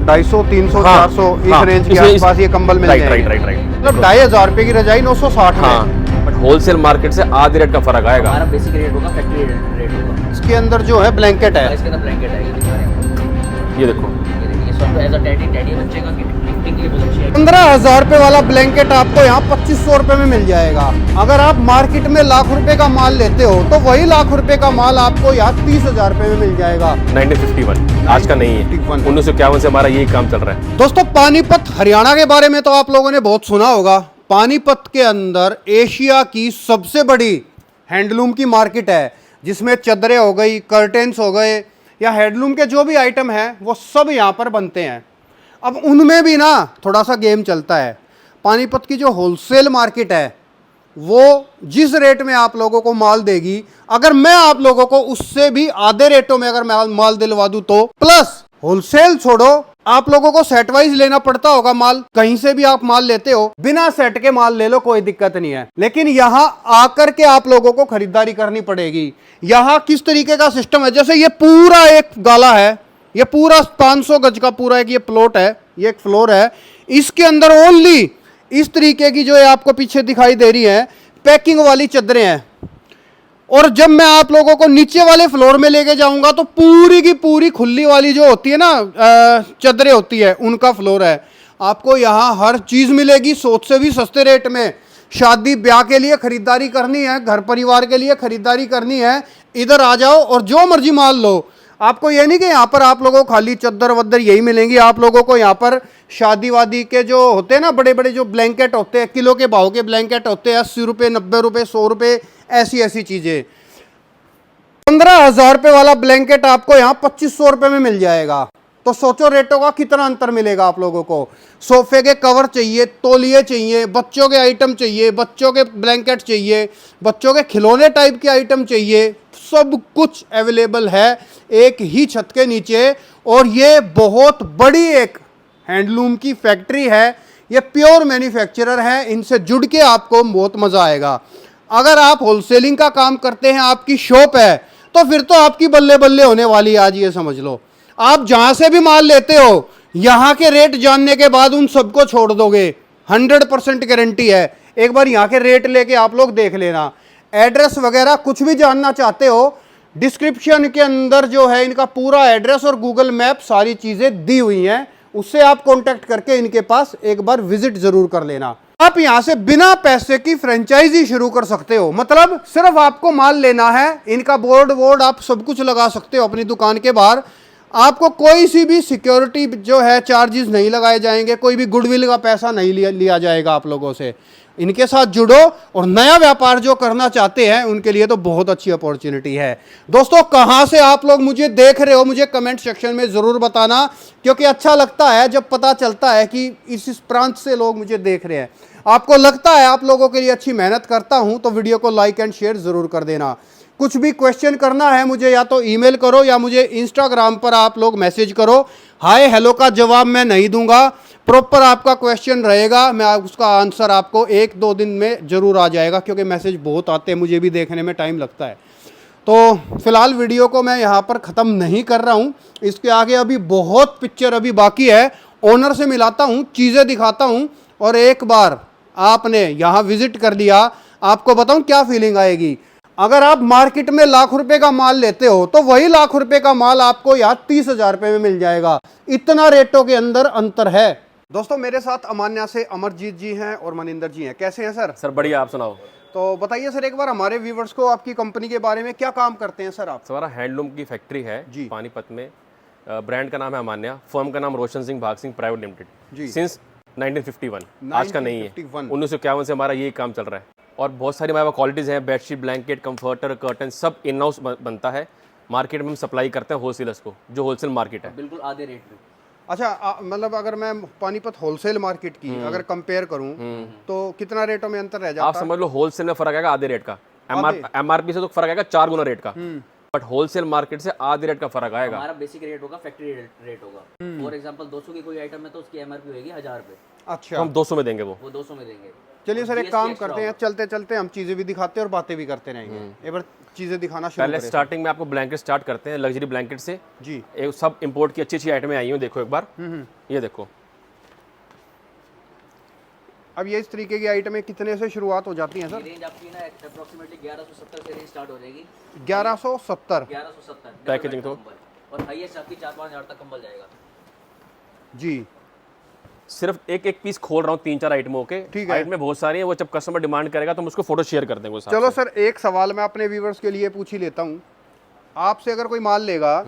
250, 300, हाँ, 400 इस हाँ, रेंज के इसमें आसपास ये कंबल मिल जाएंगे। राइट। मतलब 2500 रुपए की रजाई 960 हाँ, में। बट होलसेल मार्केट से आधे रेट का फर्क आएगा। हमारा बेसिक रेट होगा, फैक्ट्री रेट होगा। इसके अंदर जो है ब्लैंकेट है, इसके अंदर ब्लैंकेट है, ये दिखा रहे हैं। ये देखो, ये सब एज अ टैडी बच्चे का गिफ्टिंग के लिए बहुत अच्छी है। 15,000 रुपए वाला ब्लैंकेट आपको यहाँ 2500 रुपए में मिल जाएगा। अगर आप मार्केट में लाख रुपए का माल लेते हो तो वही लाख रुपए का माल आपको यहाँ 30,000 रुपए में मिल जाएगा। 1951 आज का नहीं है, 1951 से हमारा यही काम चल रहा है। दोस्तों पानीपत हरियाणा के बारे में तो आप लोगों ने बहुत सुना होगा। पानीपत के अंदर एशिया की सबसे बड़ी हैंडलूम की मार्केट है, जिसमें चद्दरें हो गई, कर्टेन्स हो गए या हैंडलूम के जो भी आइटम हैं वो सब यहाँ पर बनते हैं। अब उनमें भी ना थोड़ा सा गेम चलता है। पानीपत की जो होलसेल मार्केट है वो जिस रेट में आप लोगों को माल देगी, अगर मैं आप लोगों को उससे भी आधे रेटों में अगर मैं माल दिलवा दूं तो प्लस होलसेल छोड़ो, आप लोगों को सेट वाइज लेना पड़ता होगा माल। कहीं से भी आप माल लेते हो, बिना सेट के माल ले लो, कोई दिक्कत नहीं है। लेकिन यहाँ आकर के आप लोगों को खरीदारी करनी पड़ेगी। यहाँ किस तरीके का सिस्टम है, जैसे ये पूरा एक गाला है, ये पूरा 500 गज का पूरा एक ये प्लॉट है, ये एक फ्लोर है। इसके अंदर ओनली इस तरीके की जो है आपको पीछे दिखाई दे रही है पैकिंग वाली चद्दरें हैं। और जब मैं आप लोगों को नीचे वाले फ्लोर में लेके जाऊंगा तो पूरी की पूरी खुली वाली जो होती है ना चद्दरें होती है, उनका फ्लोर है। आपको यहाँ हर चीज़ मिलेगी सोच से भी सस्ते रेट में। शादी ब्याह के लिए खरीदारी करनी है, घर परिवार के लिए खरीदारी करनी है, इधर आ जाओ और जो मर्जी माल लो। आपको ये नहीं कि यहाँ पर आप लोगों को खाली चद्दर वद्दर यही मिलेंगी। आप लोगों को यहाँ पर शादी वादी के जो होते हैं ना बड़े बड़े जो ब्लैंकेट होते हैं, किलो के भाव के ब्लैंकेट होते हैं, 80 रुपये, 90 रुपये, 100 रुपये, ऐसी चीज़ें। 15,000 रुपये वाला ब्लैंकेट आपको यहाँ 2500 रुपये में मिल जाएगा। तो सोचो रेटों का कितना अंतर मिलेगा आप लोगों को। सोफे के कवर चाहिए, तौलिए चाहिए, बच्चों के आइटम चाहिए, बच्चों के ब्लैंकेट चाहिए, बच्चों के खिलौने टाइप के आइटम चाहिए, सब कुछ अवेलेबल है एक ही छत के नीचे। और ये बहुत बड़ी एक हैंडलूम की फैक्ट्री है, ये प्योर मैन्युफैक्चरर है। इनसे जुड़ के आपको बहुत मज़ा आएगा। अगर आप होलसेलिंग का काम करते हैं, आपकी शॉप है, तो फिर तो आपकी बल्ले बल्ले होने वाली है। आज ये समझ लो, आप जहां से भी माल लेते हो, यहां के रेट जानने के बाद उन सबको छोड़ दोगे, 100% गारंटी है। एक बार यहां के रेट लेके आप लोग देख लेना। एड्रेस वगैरह कुछ भी जानना चाहते हो, डिस्क्रिप्शन के अंदर जो है इनका पूरा एड्रेस और गूगल मैप सारी चीजें दी हुई हैं, उससे आप कांटेक्ट करके इनके पास एक बार विजिट जरूर कर लेना। आप यहां से बिना पैसे की फ्रेंचाइजी शुरू कर सकते हो। मतलब सिर्फ आपको माल लेना है, इनका बोर्ड आप सब कुछ लगा सकते हो अपनी दुकान के बाहर। आपको कोई सी भी सिक्योरिटी जो है चार्जेस नहीं लगाए जाएंगे, कोई भी गुडविल का पैसा नहीं लिया जाएगा आप लोगों से। इनके साथ जुड़ो और नया व्यापार जो करना चाहते हैं उनके लिए तो बहुत अच्छी अपॉर्चुनिटी है। दोस्तों कहाँ से आप लोग मुझे देख रहे हो, मुझे कमेंट सेक्शन में ज़रूर बताना, क्योंकि अच्छा लगता है जब पता चलता है कि इस प्रांत से लोग मुझे देख रहे हैं। आपको लगता है आप लोगों के लिए अच्छी मेहनत करता हूँ तो वीडियो को लाइक एंड शेयर ज़रूर कर देना। कुछ भी क्वेश्चन करना है मुझे या तो ईमेल करो या मुझे इंस्टाग्राम पर आप लोग मैसेज करो। हाय हेलो का जवाब मैं नहीं दूंगा, प्रॉपर आपका क्वेश्चन रहेगा, मैं उसका आंसर आपको 1-2 दिन में ज़रूर आ जाएगा, क्योंकि मैसेज बहुत आते हैं, मुझे भी देखने में टाइम लगता है। तो फिलहाल वीडियो को मैं यहाँ पर ख़त्म नहीं कर रहा हूँ, इसके आगे अभी बहुत पिक्चर अभी बाकी है। ओनर से मिलाता हूँ, चीज़ें दिखाता हूँ, और एक बार आपने यहाँ विजिट कर लिया, आपको बताऊँ क्या फीलिंग आएगी। अगर आप मार्केट में लाख रुपए का माल लेते हो तो वही लाख रुपए का माल आपको यहाँ 30,000 रुपये में मिल जाएगा। इतना रेटों के अंदर अंतर है। दोस्तों मेरे साथ अमान्या से अमरजीत जी हैं और मनिंदर जी हैं। कैसे हैं सर? सर बढ़िया, आप सुनाओ। तो बताइए सर एक बार हमारे व्यूवर्स को आपकी कंपनी के बारे में, क्या काम करते हैं सर आप? हमारा हैंडलूम की फैक्ट्री है जी। पानीपत में। ब्रांड का नाम है अमान्या, फर्म का नाम रोशन सिंह भाग सिंह प्राइवेट लिमिटेड जी। सिंस 1951 आज का नहीं है, 1951 से हमारा यही काम चल रहा है। और बहुत सारी हमारे पास क्वालिटीज़ हैं, बेडशीट, ब्लैंकेट, कंफर्टर, कर्टन, सब इन हाउस बनता है। मार्केट में हम सप्लाई करते हैं होलसेलर्स को, जो होलसेल मार्केट है, बिल्कुल आधे रेट में। अच्छा मतलब अगर मैं पानीपत होलसेल मार्केट की अगर कंपेयर करूं तो कितना रेटों में अंतर रह जाता है? आप समझ लो होलसेल में फर्क आएगा आधे रेट का, एमआरपी से तो फर्क आएगा 4 गुना रेट का, बट होलसेल मार्केट से आधे रेट का फर्क आएगा। हमारा बेसिक रेट होगा, फैक्ट्री रेट होगा। फॉर एग्जांपल 200 की कोई आइटम है तो उसकी एमआरपी होगी 1000 रुपये। अच्छा, तो हम 200 में देंगे, वो 200 में देंगे। चलिए सर एक GST काम extra करते हैं, होगा। चलते चलते हम चीज़ें भी दिखाते हैं और बातें भी करते रहेंगे। एक बार चीज़ें दिखाना शुरू पहले करें। स्टार्टिंग में आपको ब्लैंकेट स्टार्ट करते हैं, लग्जरी ब्लैंकेट से। जी। ये सब इंपोर्ट की अच्छी अच्छी आइटमें आई हुई, देखो एक बार। ये देखो, अब ये इस तरीके की आइटमें कितने से शुरुआत हो जाती हैं ये सर? रेंज आपकी ना अप्रोक्सीमेटली 1170 से रेंज स्टार्ट हो जाएगी। 1170। 1170 पैकेजिंग तो और हाईएस्ट आपकी 4-5 हज़ार तक कंबल जाएगा। जी सिर्फ एक एक पीस खोल रहा हूँ 3-4 आइटमों के। ठीक है। आइटमें बहुत सारी है, वो जब कस्टमर डिमांड करेगा तो हम उसको फोटो शेयर कर देंगे उस हिसाब चलो से। सर एक सवाल मैं अपने व्यूवर्स के लिए पूछ ही लेता हूँ। आपसे अगर कोई माल लेगा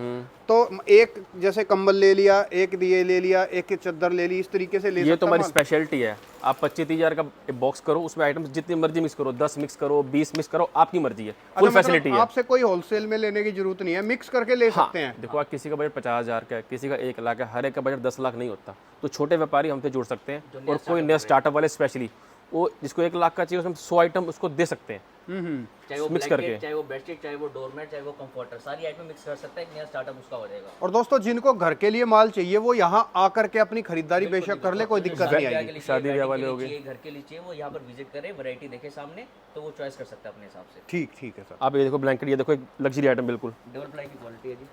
तो एक जैसे कंबल ले लिया, एक दिए ले लिया, एक चादर ले ली, इस तरीके से ले ये सकता तो हमारी माल? स्पेशलिटी है। आप 25-30 हज़ार का बॉक्स करो, उसमें आइटम्स जितनी मर्जी मिक्स करो, 10 मिक्स करो, 20 मिक्स करो, आपकी मर्जी है। अच्छा, फुल मतलब फैसिलिटी है। आपसे कोई होलसेल में लेने की जरूरत नहीं है, मिक्स करके ले हाँ, सकते हैं। देखो आप किसी का बजट 50 हज़ार का है, किसी का 1 लाख है, हर एक का बजट 10 लाख नहीं होता। तो छोटे व्यापारी हमसे जुड़ सकते हैं, और कोई नया स्टार्टअप वाले स्पेशली वो जिसको 1 लाख का चाहिए उसमें 100 आइटम उसको दे सकते हैं। चाहे वो मिक्स ब्लैंकेट, करके। चाहे वो बेडशीट, चाहे वो डोरमेट, चाहे वो कंफर्टर, सारी आइटम मिक्स कर सकता है। एक नया स्टार्टअप उसका हो जाएगा। और दोस्तों जिनको घर के लिए माल चाहिए वो यहाँ आकर के अपनी खरीदारी बेशक कर ले, कोई दिक्कत नहीं आएगी। शादी ब्याह वाले हो गए। चाहिए, घर के लिए चाहिए, वो यहाँ पर विजिट करे, वैरायटी देखे सामने, तो वो चॉइस कर सकता है अपने हिसाब से। ठीक ठीक है सर। आप ये देखो ब्लैंकेट, ये देखो एक लग्जरी आइटम बिल्कुल। डबल प्लाई की क्वालिटी है जी।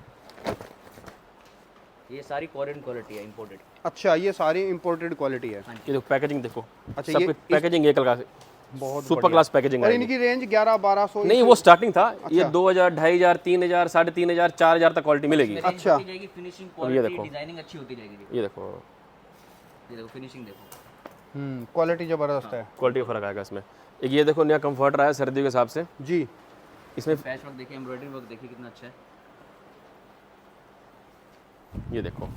ये सारी कोरियन क्वालिटी है, इंपोर्टेड। अच्छा ये सारी इंपोर्टेड क्वालिटी है। ये देखो पैकेजिंग देखो, अच्छा, सब ये कुछ पैकेजिंग एक अलग बहुत सुपर बढ़िया। क्लास पैकेजिंग और आएगी। इनकी रेंज 1100-1200? नहीं वो स्टार्टिंग था, ये अच्छा। 2000, 2500, 3000, 3500, 4000 तक क्वालिटी मिलेगी। अच्छा। जाएगी फिनिशिंग ये क्वालिटी, देखो। डिजाइनिंग अच्छी होती जाएगी जी। ये देखो ये देखो फिनिशिंग देखो। क्वालिटी ज़बरदस्त है। क्वालिटी का फर्क आएगा इसमें। एक ये देखो नया कंफर्टर आया सर्दियों के हिसाब से। जी। इसमें पैच वर्क देखिए, एम्ब्रॉयडरी वर्क देखिए कितना अच्छा है। ये देखो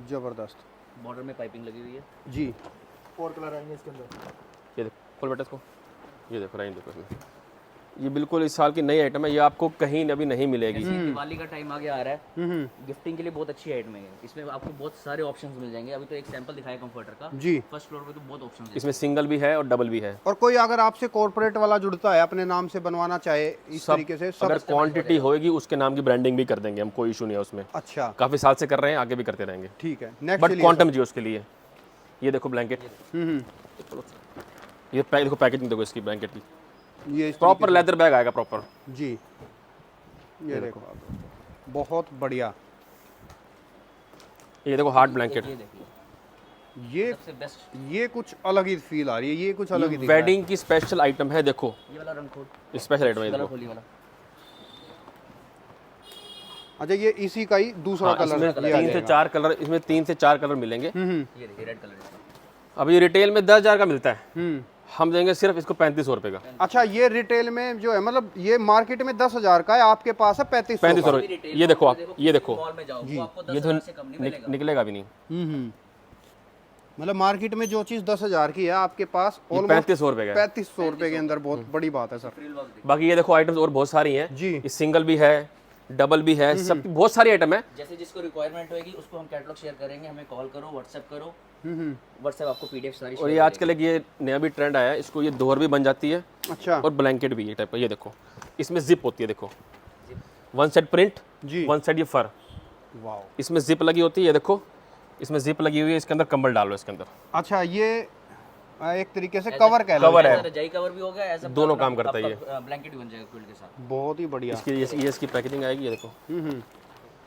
ज़बरदस्त। बॉर्डर में पाइपिंग लगी हुई है। जी। ये देखो खोल बेटा इसको। ये देखो राइन देखो इसमें, ये बिल्कुल इस साल की नई आइटम है, ये आपको कहीं अभी नहीं मिलेगी। दिवाली का टाइम आगे आ रहा है, गिफ्टिंग के लिए बहुत अच्छी आइटम है। इसमें आपको बहुत सारे ऑप्शंस मिल जाएंगे। अभी तो एक सैंपल दिखाया कंफर्टर का। जी। फर्स्ट फ्लोर पे तो बहुत ऑप्शंस है। इसमें सिंगल भी है और डबल भी है। और कोई अगर आपसे कॉर्पोरेट वाला जुड़ता है, अपने नाम से बनवाना चाहे इस तरीके से सब? अगर क्वांटिटी होएगी उसके नाम की ब्रांडिंग भी कर देंगे हम, कोई इशू नहीं है उसमें। अच्छा काफ़ी साल से कर रहे हैं, आगे भी करते रहेंगे। ठीक है। नेक्स्ट बट क्वांटम जी उसके लिए। ये देखो ब्लैंकेट, ये देखो पैकेजिंग देखो इसकी ब्लैंकेट की, ये इस प्रॉपर लेदर बैग आएगा प्रॉपर। जी। ये देखो बहुत बढ़िया। ये देखो हार्ड ब्लैंकेट, ये देखिए ये सबसे बेस्ट। ये कुछ अलग ही फील आ रही है, ये कुछ अलग ही दिख रहा है। वेडिंग की स्पेशल आइटम है। देखो ये वाला रंग खोल, स्पेशल आइटम है, कलर देखो। खोली वाला। अच्छा ये इसी का ही दूसरा हाँ, कलर इसमें ये आ 3 से जाएगा। 4 कलर, इसमें 3 से 4 कलर मिलेंगे। ये देखिए रेड कलर इसका। अब ये रिटेल में 10,000 का मिलता है, हम देंगे सिर्फ इसको 3500 रुपये का। अच्छा ये रिटेल में जो है, मतलब ये मार्केट में 10,000 का है, आपके पास है 3500 3500 का। रुपये। ये देखो आप, ये देखो मॉल में जाओ वो आपको ये 10,000 तो से कम नहीं मिलेगा। निकलेगा भी नहीं। मतलब मार्केट में जो चीज़ 10,000 की है आपके पास ये ऑलमोस्ट 3500 रुपये का है। 3500 रुपए के अंदर, बहुत बड़ी बात है सर। फ्रिल वर्क देखिए। बाकी ये देखो आइटम्स और बहुत सारी हैं। जी। ये सिंगल भी है, डबल भी है, सब बहुत सारी आइटम है। जैसे जिसको रिक्वायरमेंट होगी उसको हम कैटलॉग शेयर करेंगे। हमें कॉल करो, व्हाट्सएप करो। व्हाट्सएप आपको पीडीएफ सारी और ये आजकल एक ये नया भी ट्रेंड आया है, इसको ये दोहर भी बन जाती है अच्छा और ब्लैंकेट भी ये टाइप का। ये देखो इसमें जिप होती है, देखो वन साइड प्रिंट, जी। वन साइड ये फर, वाओ। इसमें जिप लगी होती है। ये देखो इसमें जिप लगी हुई है, इसके अंदर कंबल डालो इसके अंदर। अच्छा ये एक तरीके से कवर कह लो। कवर है, रजाई कवर भी हो गया, ऐसा दोनों काम करता है ये। ब्लैंकेट भी बन जाएगा क्विल्ट के साथ। बहुत ही बढ़िया। इसकी ये इसकी पैकेजिंग आएगी। ये देखो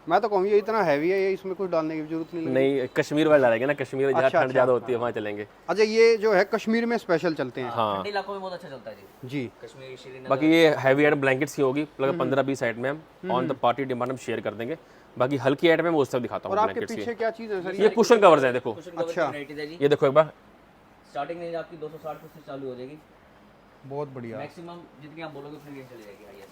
मैं तो कहूँ ये इतना हैवी है, ये इसमें कुछ डालने की जरूरत नहीं लगी। नहीं, कश्मीर वाले डालेंगे ना, कश्मीर जहाँ अच्छा, ठंड ज़्यादा होती है वहाँ चलेंगे। अच्छा ये जो है कश्मीर में स्पेशल चलते हैं। हाँ, ठंडे इलाकों में बहुत अच्छा चलता है जी। जी। कश्मीर, श्रीनगर। बाकी ये हैवी आइटम ब्लैंकेट्स की होगी, लगभग 15-20 आइटम में हम ऑन द पार्टी डिमांड हम शेयर कर देंगे। बाकी हल्की आइटम में वो सब दिखाता और हूँ आपके ब्लैंकेट्स पीछे क्या चीज़ है सर? की। ये कुशन कवर्स हैं, देखो कुशन कवर की अच्छा। वैरायटीज है जी। ये देखो एक बार। स्टार्टिंग रेंज आपकी 260 से चालू हो जाएगी। बहुत बढ़िया। मैक्सिमम जितनी आप बोलोगे उतनी रेंज चली जाएगी हाईएस्ट।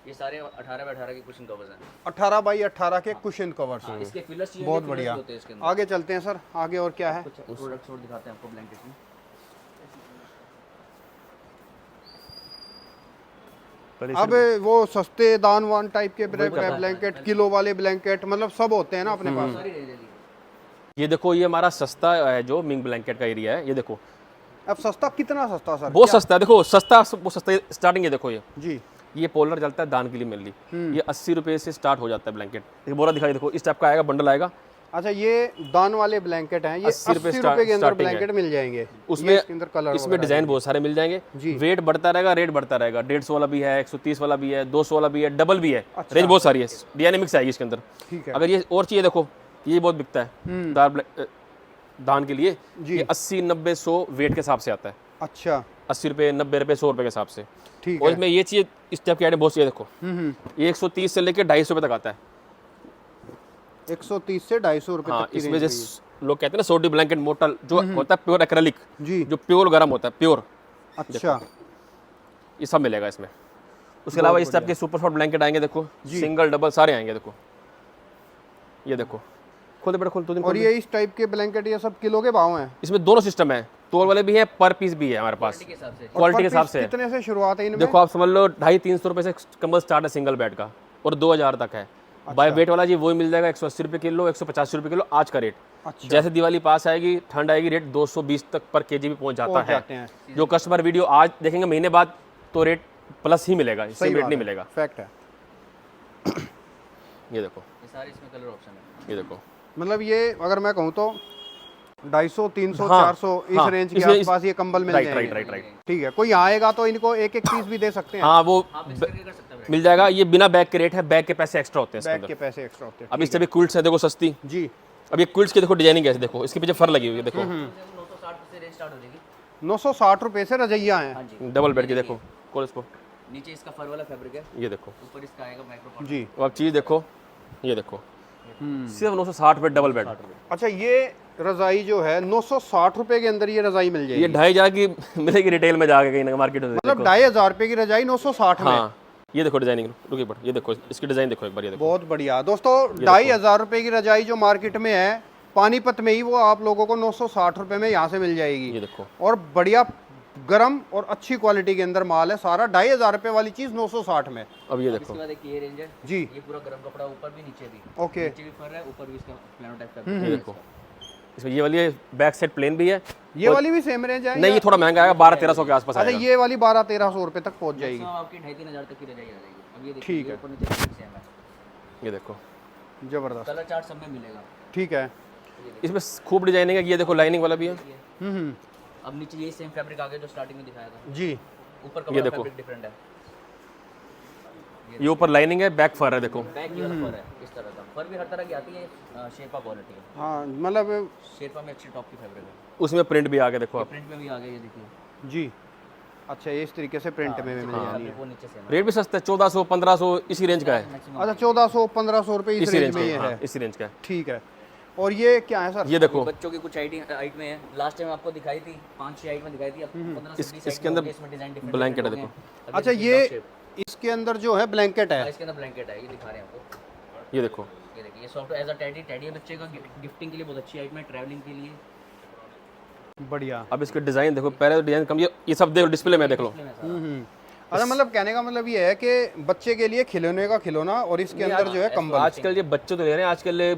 ये सारे 18 बाय 18 के कुशन कवर्स हैं। 18 बाई 18 के कुशन कवर्स। इसके फिलर्स चाहिए, बहुत फिलर्स बढ़िया। होते हैं इसके अंदर। आगे चलते हैं सर, आगे और क्या है? कुछ प्रोडक्ट्स और दिखाते हैं आपको ब्लैंकेट में। अब वो सस्ते दानवान टाइप के ब्लैंकेट, किलो वाले ब्लैंकेट, मतलब सब होते हैं ना अपने पास। सारी रेंज है जी। ये देखो ये हमारा सस्ता है जो मिंग ब्लैंकेट का एरिया है। ये देखो अब सस्ता कितना सस्ता सर? बहुत सस्ता है, देखो सस्ता, वो सस्ता स्टार्टिंग है। देखो जी। ये पोलर चलता है दान के लिए मेनली, ये 80 रुपये से स्टार्ट हो जाता है ब्लैंकेट। ये बोरा दिखाई, देखो इस टाइप का आएगा, बंडल आएगा, अच्छा, ये दान वाले ब्लैंकेट हैं, ये 80 रुपए 80 रुपए के अंदर स्टार्टिंग है। ब्लैंकेट मिल जाएंगे। उसमें ये इसके अंदर कलर इसमें डिज़ाइन बहुत सारे मिल जाएंगे। जी। वेट बढ़ता रहेगा, रेट बढ़ता रहेगा। 150 वाला भी है, 130 वाला भी है, 200 वाला भी है, डबल भी है। रेंज बहुत सारी है, डायनेमिक्स आएगी इसके अंदर। ठीक है। अगर ये और चाहिए देखो, ये बहुत बिकता है दान के लिए। ये 80, 90, 100 वेट के हिसाब से आता है। अच्छा, 80 रुपये, 90 रुपये, 100 रुपये के हिसाब से। ठीक और है। इसमें ये चाहिए, इस टाइप के आइटम बहुत चाहिए देखो। ये 130 से लेकर 250 रुपये तक आता है। 130 से 250 रुपए हाँ, तक की इसमें रेंज जैसे लोग कहते हैं ना सोडी ब्लैंकेट मोटा जो होता है, प्योर एक्रेलिक, जी। जो प्योर गर्म होता है, प्योर, अच्छा, ये सब मिलेगा इसमें। उसके अलावा इस टाइप के सुपर सॉफ्ट ब्लैंकेट आएंगे देखो, सिंगल डबल सारे आएंगे देखो। ये देखो, खोल दे बेटा, खोल तो। और ये इस टाइप के ब्लैंकेट ये सब किलो के भाव हैं? इसमें दोनों सिस्टम है, तोल वाले भी हैं, पर पीस भी है हमारे पास, के हिसाब से क्वालिटी के पर हिसाब पीस से। कितने से शुरुआत है इनमें? देखो आप समझ लो 250-300 रुपये से कंबल स्टार्ट है सिंगल बेड का, और 2000 तक है। बाय वेट वाला जी वही मिल जाएगा 180 रुपये किलो, 185 रुपये किलो आज का रेट। अच्छा, जैसे दिवाली पास आएगी, ठंड आएगी, रेट 220 तक पर केजी भी पहुंच जाता जाते है। हैं। जो कस्टमर वीडियो आज देखेंगे महीने बाद तो रेट प्लस ही मिलेगा, सही सेम रेट बात नहीं है, मिलेगा। फैक्ट है। ये देखो, ये सारे इसमें कलर ऑप्शन है। ये देखो। मतलब ये अगर मैं कहूँ तो 250, 300, हाँ, 400 इस हाँ, रेंज के इसमें आसपास ये कंबल मिल राइट जाएंगे। Right right right. ठीक है, कोई यहाँ आएगा तो इनको एक एक पीस भी दे सकते हैं? हाँ, वो आप इस करके कर सकते हैं। मिल जाएगा। ये बिना बैग के रेट है, बैग के पैसे एक्स्ट्रा होते हैं इसके बैग अंदर। के पैसे एक्स्ट्रा होते हैं। अब इससे भी क्विल्ट्स है देखो सस्ती। जी, अब ये क्विल्ट्स की देखो डिजाइनिंग कैसे, देखो इसके पीछे फर लगी हुई है देखो। 960 से रेंज स्टार्ट हो जाएगी। 960 रुपए से रजैया हैं। हाँ जी। डबल बेड की देखो, खोल इसको, नीचे इसका फर वाला फैब्रिक है, ये देखो। ऊपर इसका आएगा माइक्रो। जी। अब आप चीज़ देखो, ये देखो, सिर्फ 960 रुपये डबल बेड। अच्छा, ये रजाई जो है 960 रुपए के अंदर ये रजाई मिल जाएगी? ये 2500 की मिलेगी रिटेल में जाके कहीं ना मार्केट में। मतलब 2500 रुपए की रजाई 960 में? हाँ, ये देखो डिजाइनिंग, रुकिए पर, ये देखो इसकी डिजाइन देखो एक बार, ये देखो। बहुत बढ़िया दोस्तों, 2500 रुपए की रजाई जो मार्केट में है पानीपत में ही, वो आप लोगों को 960 रुपए में यहाँ से मिल जाएगी। ये देखो, और बढ़िया गरम और अच्छी क्वालिटी के अंदर माल है सारा। 2500 रुपए वाली चीज 960 में। अब ये इसके देखो, बाद एक ये रेंज है जी। ये पूरा गर्म कपड़ा, ऊपर भी नीचे भी। ओके, नीचे भी फर है, ऊपर भी इसका प्लानो टाइप का ये देखो। इसमें ये वाली बैक सेट प्लेन भी है। ये वाली भी सेम रेंज है? नहीं, ये थोड़ा महंगा आएगा, 1200-1300 के आसपास अच्छा, आएगा। ये वाली 1200-1300 रुपए तक पहुंच जाएगी। आपकी 2500-3000 तक की रजाई आ जाएगी। अब ये देखिए, ठीक ये है। ऊपर नीचे सेम है। ये देखो, जबरदस्त। कलर चार्ट सब में मिलेगा। ठीक है। इसमें खूब डिजाइनिंग है। ये देखो लाइनिंग वाला भी है। हम्म, अब नीचे ये सेम फैब्रिक आ गया जो स्टार्टिंग में दिखाया था। जी। ऊपर ये का देखो। फैब्रिक डिफरेंट है। ये ऊपर लाइनिंग है, बैक फर है देखो। बैक ये वाला फर है इस तरह का। फर भी हर तरह की आती है, शेरपा क्वालिटी है। हाँ, मतलब शेरपा में अच्छी टॉप की फैब्रिक है। उसमें प्रिंट भी आ गया देखो आप। प्रिंट में भी आ गया, ये देखिए। जी। अच्छा, ये इस तरीके से प्रिंट में भी मिल जानी है। वो नीचे से रेट भी सस्ता है, 1400-1500 इसी रेंज का है। मैक्सिमम। अच्छा, 1400-1500 रुपए इस इसी रेंज रेंज में का ये है, हाँ, है? इसी रेंज का है। ठीक है। और ये क्या है सर? ये देखो, बच्चों की कुछ आइट में है। लास्ट टाइम आपको दिखाई थी 5-6 आइट में दिखाई थी। अब 15 से 20 इसके अंदर ब्लैंकेट है देखो। अच्छा, ये इसके अंदर जो है ब्लैंकेट है? इसके अंदर ब्लैंकेट है, ये दिखा रहे हैं आपको। ये देखो, ये देखिए, ये सॉफ्ट एज अ टेडी है बच्चे का, गिफ्टिंग के लिए बहुत अच्छी आइटम है, ट्रैवलिंग के लिए। बढ़िया। अब इसके डिजाइन देखो, पहले तो डिजाइन कम, ये सब देखो डिस्प्ले में देख लो। अच्छा, मतलब कहने का मतलब ये है कि बच्चे के लिए खिलौने का खिलौना, और इसके अंदर जो है कंबल। आजकल ये बच्चे तो ले रहे हैं, आजकल ये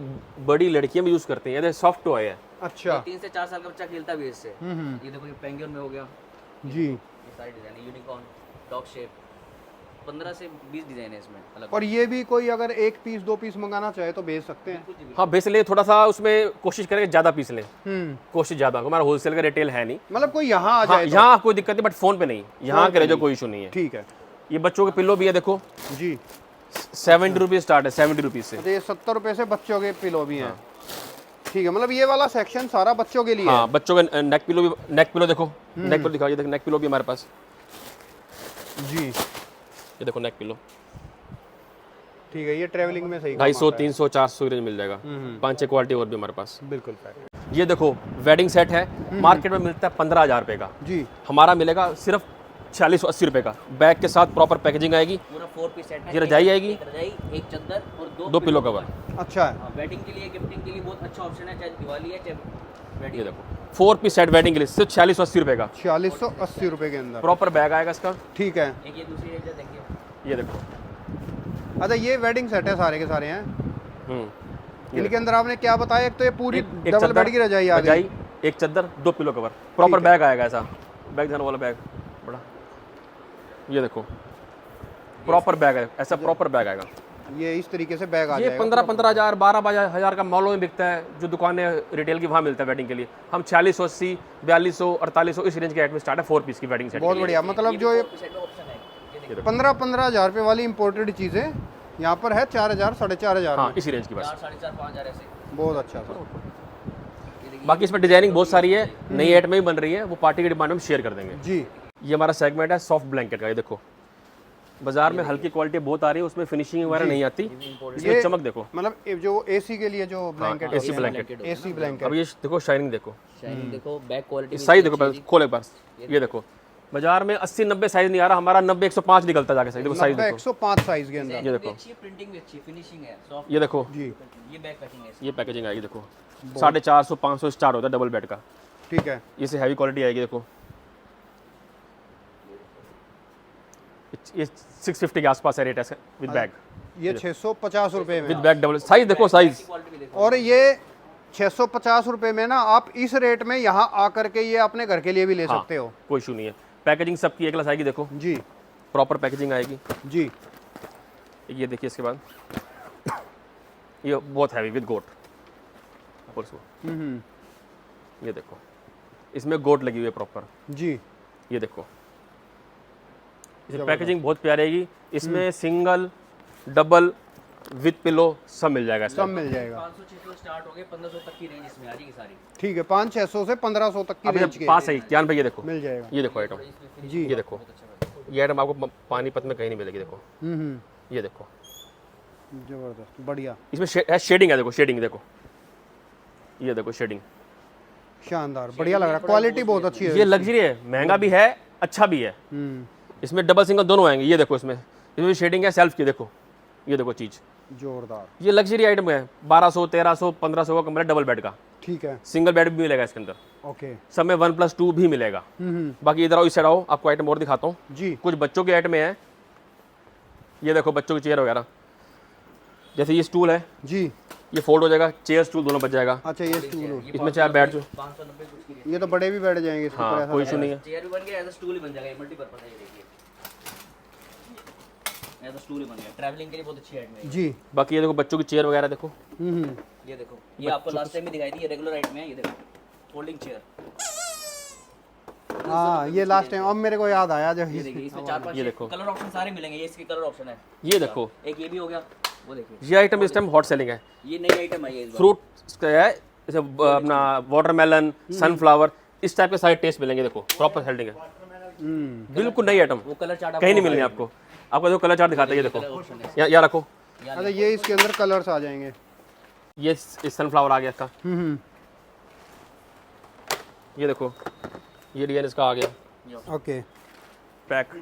बड़ी लड़कियां भी यूज करती हैं। ये सॉफ्ट टॉय है। अच्छा। 3 से 4 साल का बच्चा खेलता भी है इससे। ये देखो, ये पेंगुइन में हो गया, जी। ये सारी डिजाइन है, यूनिकॉर्न, डॉग शेप, 15 से 20 डिजाइन है इसमें अलग। और ये भी कोई अगर 1 पीस 2 पीस मंगाना चाहे तो भेज सकते हैं? हाँ, बेस ले, थोड़ा सा उसमें कोशिश करेंगे ज्यादा पीस लें, कोशिश ज्यादा। हमारा होलसेल का रिटेल है नहीं। मतलब कोई यहाँ आ हाँ, जाए तो? यहाँ कोई दिक्कत नहीं, बट फोन पे नहीं, यहाँ करे जो कोई इशू नहीं है। ठीक है। ये बच्चों के पिल्लो भी है देखो, जी। 70 रुपीज स्टार्ट है, 70 रुपीज से। अच्छा, ये 70 रुपए से बच्चों के पिलो भी हैं? ठीक है, मतलब ये वाला सेक्शन सारा बच्चों के लिए है? हाँ, बच्चों के नेक पिलो भी, नेक पिलो देखो, नेक पिलो दिखाओ, ये देखो नेक पिलो भी हमारे पास। जी। ये देखो नेक पिलो, ठीक है, ये ट्रैवलिंग में सही 250, 300, 400 रेंज मिल जाएगा। 5-6 क्वालिटी और भी हमारे पास। बिल्कुल पैक। ये देखो वेडिंग सेट है, मार्केट में मिलता है 15,000 रुपए का, जी। हमारा मिलेगा सिर्फ 40-80 रुपए का। बैग के साथ प्रॉपर पैकेजिंग आएगी। पूरा 4 पीस सेट है। ये रजाई आएगी, एक रजाई, एक चादर और 2 पिलो कवर। अच्छा है। वेडिंग के लिए, गिफ्टिंग के लिए बहुत अच्छा ऑप्शन है, चाहे दिवाली है चाहे ये वेडिंग। देखो 4 पीस सेट वेडिंग के लिए सिर्फ 40-80 रुपए का। 4680 रुपए के अंदर प्रॉपर बैग आएगा इसका। ठीक है। एक ये दूसरी रेंज है, देखिए। ये देखो, अच्छा, ये वेडिंग सेट है सारे के सारे हैं? ये इनके अंदर आपने क्या बताया? एक तो ये पूरी एक डबल चादर, बेड की रजाई आ गई, एक चादर, 2 पिलो कवर, प्रॉपर बैग आएगा ऐसा, बैग देने वाला बैग बड़ा। ये देखो प्रॉपर बैग है ऐसा, प्रॉपर बैग आएगा। ये इस तरीके से बैग आ ये जाएगा। 15,000 12,000 का मॉलों में बिकता है, जो दुकानें रिटेल की वहाँ मिलता है वेडिंग के लिए। हम 4680 4200 4800 इस रेंज के आइटम स्टार्ट है 4 पीस की वेडिंग सेट। बहुत बढ़िया, मतलब जो ये 15-15 हज़ार रुपये वाली इंपोर्टेड चीज़ें यहाँ पर है 4,000 4,500 हाँ में। इसी रेंज की बस। 4,500 5,000 ऐसे। बहुत अच्छा सर। बाकी इसमें डिजाइनिंग बहुत सारी है, नई आइटम भी बन रही है, वो पार्टी के डिमांड में शेयर कर देंगे। जी ये हमारा सेगमेंट है सॉफ्ट ब्लैंकेट का। ये देखो बाजार में हल्की क्वालिटी बहुत आ रही है, उसमें फिनिशिंग वगैरह नहीं आती। इसमें चमक देखो, मतलब ये जो एसी के लिए जो blanket AC blanket. AC blanket. अब ये देखो शाइनिंग देखो, शाइनिंग देखो, बैक क्वालिटी साइज देखो, पहले खोले एक बार। ये देखो बाजार में 80-90 साइज नहीं आ रहा, हमारा 90-105 निकलता जाके साइज। देखो साइज देखो, 105 साइज के अंदर। ये देखो, अच्छी प्रिंटिंग भी अच्छी है, फिनिशिंग है सॉफ्ट। ये देखो, जी ये बैक पैकिंग है। ये पैकेजिंग आएगी देखो 450 500 स्टार्ट होता है डबल बेड का। ठीक है। इससे हैवी क्वालिटी आएगी देखो, ये 650 के आसपास है रेट है विद बैग। ये 650 रुपये विद में, बैग डबल साइज देखो साइज। क्वालिटी भी देखो। और ये 650 रुपये में ना आप इस रेट में यहाँ आकर के ये अपने घर के लिए भी ले हाँ, सकते हो। कोई इशू नहीं है। पैकेजिंग सबकी एक क्लास आएगी देखो, जी प्रॉपर पैकेजिंग आएगी। जी। ये देखिए इसके बाद ये बहुत हैवी विद गोट। ये देखो इसमें गोट लगी हुई है प्रॉपर। जी ये देखो इसमें पैकेजिंग बहुत प्यारी आएगी। इसमें सिंगल डबल विद पिलो सब मिल जाएगा सब इसमें। मिल जाएगा। 500-600 स्टार्ट हो गए, 1500 तक की रेंज इसमें आ जाएगी सारी। ठीक है, 500-600 से 1500 तक की अब रेंज ये के पास है ध्यान पे, ये देखो, मिल जाएगा। ये देखो आइटम, जी ये देखो ये आइटम आपको पानीपत में कहीं नहीं मिलेगी। देखो ये देखो, जबरदस्त, बढ़िया, इसमें शेडिंग है देखो, शेडिंग देखो, ये देखो शेडिंग, शानदार, बढ़िया लग रहा है। क्वालिटी बहुत अच्छी है। ये लग्जरी है, महंगा भी है, अच्छा भी है। इसमें डबल सिंगल दोनों आएंगे। ये देखो इसमें शेडिंग है सेल्फ की, देखो ये देखो चीज़, जोरदार। ये लग्जरी आइटम है। 1200 1300 1500 का कमरा डबल बेड का, ठीक है, सिंगल बेड भी मिलेगा इसके अंदर। ओके। सब में 1+2 भी मिलेगा। बाकी इधर आओ, इस साइड आओ, आपको आइटम और दिखाता हूँ। जी कुछ बच्चों के आइटम है, ये देखो बच्चों की चेयर वगैरह, जैसे ये स्टूल है, जी। ये फोल्ड हो जाएगा, चेयर स्टूल दोनों बच जाएगा। अच्छा, ये स्टूल, इसमें चाहे बैठ जो, 590 कुछ की रेंज। ये तो बड़े भी बैठ जाएंगे इसके ऊपर, हाँ ऐसा कोई लग इशू रहा नहीं है। चेयर भी बन गया, ऐसा स्टूल ही बन जाएगा, ये मल्टीपर्पज है। ये देखिए ऐसा स्टूल ही बन गया, ट्रैवलिंग के लिए बहुत अच्छी आइटम है। है। जी बाकी ये देखो बच्चों की चेयर वगैरह देखो, ये देखो, ये आपको लास्ट टाइम भी दिखाई थी, ये रेगुलर आइटम है। ये देखो फोल्डिंग चेयर, हाँ, ये लास्ट टाइम अब मेरे को याद आया जब ये देखिए इसमें 4-5 ये देखो। कलर ऑप्शन सारे मिलेंगे। ये इसके कलर ऑप्शन है, ये देखो, एक ये भी हो गया, वो देखिए ये आइटम इस टाइम हॉट सेलिंग है। ये नई आइटम है। ये इस बार फ्रूट का है, जैसे अपना वाटरमेलन, सनफ्लावर, इस टाइप के सारे टेस्ट मिलेंगे। देखो प्रॉपर हेल्डिंग है, बिल्कुल नई आइटम, वो कलर चार्ट कहीं नहीं मिलनी आपको। आपको देखो कलर चार्ट दिखाते हैं, ये देखो यहाँ रखो, अच्छा, ये इसके अंदर कलर्स आ जाएंगे। ये सनफ्लावर आ गया इसका, ये देखो ये डिजाइन इसका आ गया ओके। पैक।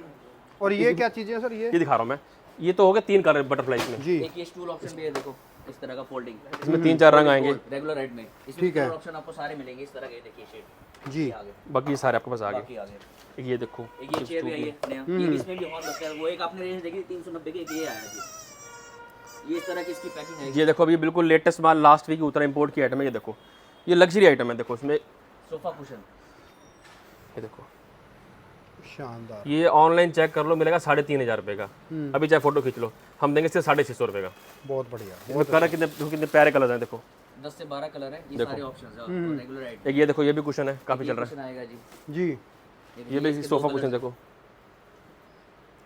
और ये क्या चीज़ें हैं सर? ये ये दिखा रहा हूँ मैं, ये तो हो गया 3 कलर बटरफ्लाई में। जी एक ये स्टूल ऑप्शन भी है, देखो इस तरह का फोल्डिंग, इसमें 3-4 रंग आएंगे। रेगुलर राइट में। इसमें ठीक है। कलर ऑप्शन आपको सारे मिलेंगे इस तरह के। देखिए शेड जी आगे, बाकी ये सारे आपके पास आ बाकी गए। आगे ये देखो एक ये चेयर भी आई है नया, ये भी इसमें भी और लगता है। वो एक आपने रेंज देखी 390 की, एक ये आया जी। ये इस तरह की इसकी पैकिंग है। ये देखो अभी बिल्कुल लेटेस्ट माल लास्ट वीक उतरा इंपोर्ट की आइटम है। ये देखो ये लग्जरी आइटम है, देखो इसमें ये सोफा कुशन, देखो, शानदार। ये ऑनलाइन चेक कर लो, मिलेगा 3,500 रुपये का। अभी चाहे फोटो खींच लो, हम देंगे सिर्फ 650 रुपये का। बहुत बढ़िया। इसमें कलर कितने प्यारे कलर हैं, देखो 10 से 12 कलर है। ये सारे ऑप्शंस है रेगुलर राइट। एक ये देखो, ये भी कुशन है, काफ़ी चल रहा कुशन आएगा जी। जी है। ये भी सोफा कुशन देखो,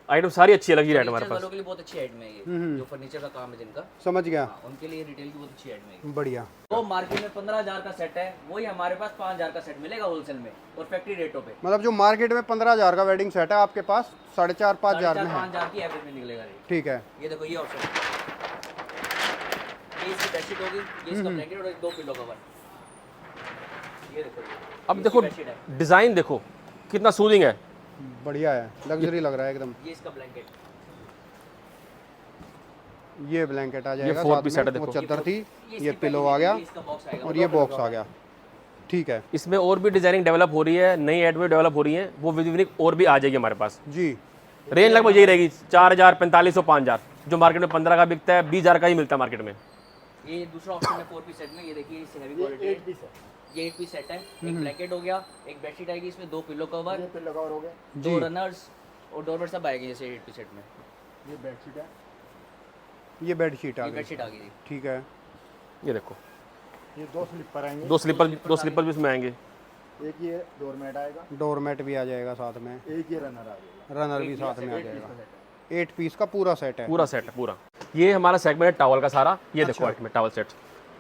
आइटम सारी अच्छी है, लग्जरी आइटम हमारे फर्नीचर पास। वालों के लिए बहुत अच्छी आइटम है ये, जो फर्नीचर का काम है जिनका, समझ गया, उनके लिए रिटेल की बहुत अच्छी आइटम है ये। बढ़िया। वो मार्केट में 15,000 का सेट है, वही हमारे पास 5,000 का सेट मिलेगा होलसेल में और फैक्ट्री रेटों पे। मतलब जो मार्केट में 15,000 का वेडिंग सेट है, आपके पास 4,500-5,000 में है। 5,000 की एवरेज में निकलेगा रेट। ठीक है। ये देखो ये ऑप्शन, ये इसकी बेडशीट होगी, ये इसका ब्लैंकेट और 2 पिलो कवर। ये देखो अब देखो बेडशीट है, डिज़ाइन देखो कितना सूदिंग है, बढ़िया है, लग्जरी लग रहा है एकदम। ये इसका ब्लैंकेट, ये ब्लैंकेट आ जाएगा 4 साथ पीस में, सेट है, वो देखो। चादर थी, ये ये इसकी पिलो पैकिंग आ गया है, ये इसका बॉक्स आएगा और ये बॉक्स आ गया। ठीक है इसमें और भी डिजाइनिंग डेवलप हो रही है, नई एड में डेवलप हो रही है, वो विद और भी आ जाएगी हमारे पास। जी। रेंज लगभग यही रहेगी 4,000 4,500 5,000, जो मार्केट में 15 का बिकता है 20,000 का ही मिलता है मार्केट में। ये दूसरा ऑप्शन है 4 पीस सेट में। ये देखिए इससे हैवी क्वालिटी है, ये 8 पीस सेट है। एक ब्लैंकेट हो गया, एक बेडशीट आएगी, इसमें 2 पिलो कवर, हो गया। 2 रनर्स और डोरमेट सब आएंगे जैसे 8 पीस सेट में। ये बेडशीट है, ये बेडशीट आ ये गई, बेडशीट आ गई जी। ठीक है। ये देखो ये 2 स्लीपर आएंगे, दो स्लीपर भी इसमें आएंगे। एक ये डोरमेट आएगा, डोरमेट भी आ जाएगा साथ में, एक ये रनर आ जाएगा। रनर भी साथ में आ जाएगा। 8 पीस का पूरा सेट है। पूरा सेट है पूरा। ये हमारा सेगमेंट है टॉवल का सारा। ये देखो आइटम है टॉवल सेट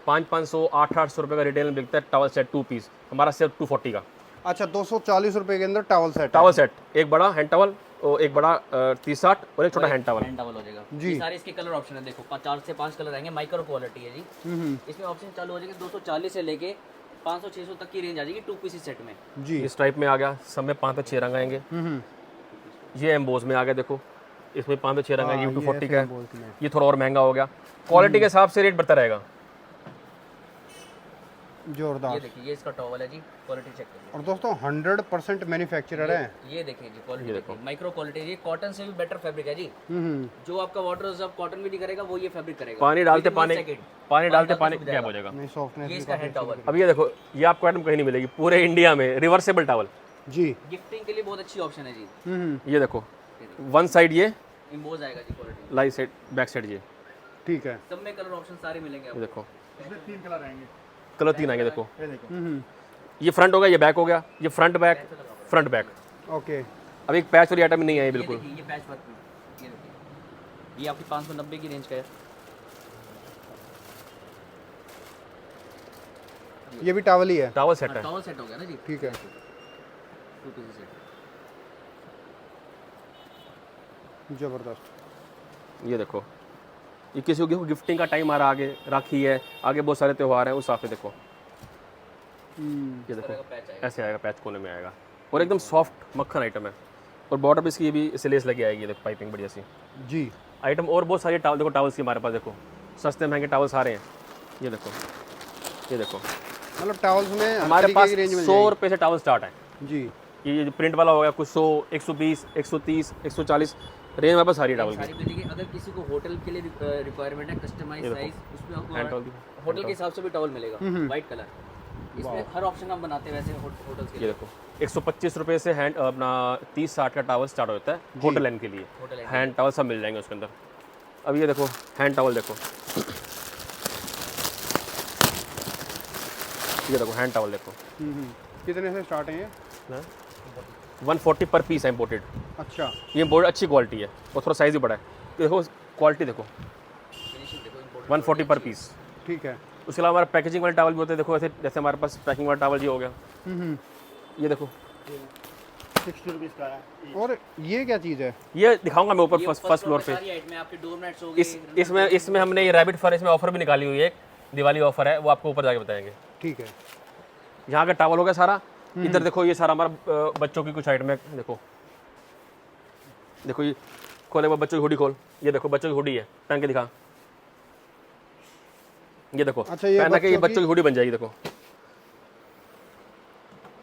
500 800 रुपये का रिटेल में बिकता है टॉवल सेट 2 पीस, हमारा सिर्फ 240 का। अच्छा 240 रुपए के अंदर टॉवल सेट टॉवल सेट, एक बड़ा हैंड टॉवल और एक बड़ा 30-60 और एक छोटा हैंड टॉवल। हैंड टॉवल हो जाएगा जी। ये सारे इसके कलर ऑप्शन है, देखो 4 से 5 कलर आएंगे, माइक्रो क्वालिटी है जी। इसमें ऑप्शन चालू हो जाएंगे 240 से लेके 500-600 तक की रेंज आ जाएगी 2 पीस सेट में। जी। इस टाइप में आ गया, सब में 5 से 6 रंग आएंगे। ये एम्बोज में आ गया, देखो इसमें 5 से 6 रंग आएंगे। 240 का है, ये थोड़ा और महंगा हो गया। क्वालिटी के हिसाब से रेट बढ़ता रहेगा। जोरदार। ये देखिए ये इसका टॉवल है जी, क्वालिटी चेक करिए। और दोस्तों 100% मैन्युफैक्चरर है। ये देखिए जी क्वालिटी देखिए, माइक्रो क्वालिटी है, ये कॉटन से भी बेटर फैब्रिक है जी। जो आपका वाटर रिजर्व कॉटन भी नहीं करेगा वो ये फैब्रिक करेगा। पानी डालते पानी सेकंड गैप हो जाएगा। नहीं सॉफ्टनेस ये भी इसका हैंड टॉवल अब ये देखो, ये आपको आइटम कहीं नहीं मिलेगी पूरे इंडिया में। रिवर्सेबल टॉवल, जी। गिफ्टिंग के लिए बहुत अच्छी ऑप्शन है जी। ये देखो वन साइड ये इम्बोज आएगा जी quality, light side back side ये ठीक है। सब में कलर ऑप्शन सारे मिलेंगे ये आपको। देखो इसमें 3 कलर आएंगे, कलर 3 आएंगे। देखो ये देखो। ये फ्रंट हो गया, ये बैक हो गया, ये फ्रंट बैक। ओके। अब एक पैच वाली आइटम नहीं आई ये बिल्कुल। देखिए ये पैच वर्क में, ये देखिए ये आपकी 590 की रेंज का है। ये भी टॉवल ही है, टॉवल सेट है। टॉवल सेट हो गया ना जी, ठीक है। 2 पीस सेट। जबरदस्त। ये देखो, ये किसी को गिफ्टिंग का टाइम आ रहा, आगे राखी है, आगे बहुत सारे त्यौहार हैं, उस हिसाब से देखो। ये देखो पैच आएगा। ऐसे आएगा, पैच कोने में आएगा और एकदम सॉफ्ट मक्खन आइटम है। और बॉर्डर पे इसकी ये भी इससे लेस लगी आएगी, देखो पाइपिंग बढ़िया सी जी। आइटम। और बहुत सारे टावल, देखो टावल्स की हमारे पास, देखो सस्ते महंगे टावल सारे हैं। ये देखो, ये देखो मतलब टॉवल्स में हमारे पास रेंज में 100 रुपये से टावल स्टार्ट है। जी। ये प्रिंट वाला हो गया कुछ 100, 120, 130, 140 रेंज हमारे पास सारी टावल की। सारी मिलेगी। अगर किसी को होटल के लिए रिक्वायरमेंट है कस्टमाइज साइज, उसमें हैंड आपको टॉवल भी। होटल के हिसाब से भी टॉवल मिलेगा व्हाइट कलर। इसमें हर ऑप्शन हम बनाते हैं वैसे होटल्स के ये लिए। देखो 125 रुपये से हैंड अपना 30-60 का टावल स्टार्ट होता है होटल लाइन के लिए। होटल लाइन हैंड टावल सब मिल जाएंगे उसके अंदर। अब ये देखो हैंड टावल, देखो ये देखो हैंड टावल देखो। कितने से स्टार्ट है ये? 140 पर पीस है इम्पोर्टेड। अच्छा। ये इम्पोर्टेड अच्छी क्वालिटी है और थोड़ा साइज़ भी बड़ा है। देखो क्वालिटी देखो, फिनिशिंग देखो, इम्पोर्टेड 140 पर पीस। ठीक है। उसके अलावा हमारा पैकेजिंग वाले टावल भी होते हैं। देखो ऐसे जैसे हमारे पास पैकिंग वाला टावल ये हो गया। ये देखो 60 रुपीज़ का है। और ये क्या चीज़ है? ये दिखाऊंगा मैं ऊपर ये फर्स्ट फ्लोर पे। सारी आइटम आपके डोरमेट्स हो गए। इसमें हमने ये रैबिट फर, इसमें ऑफर भी निकाली हुई है, एक दिवाली ऑफर है, वो आपको ऊपर जाके बताएंगे। ठीक है। यहाँ का टावल हो गया सारा। इधर देखो ये सारा हमारा बच्चों की कुछ आइटम है। देखो देखो ये खोले, वो बच्चों की हुडी खोल। ये देखो बच्चों की हुडी है, पहन के दिखा। ये देखो अच्छा, ये पहना के ये बच्चों की हुडी बन जाएगी। देखो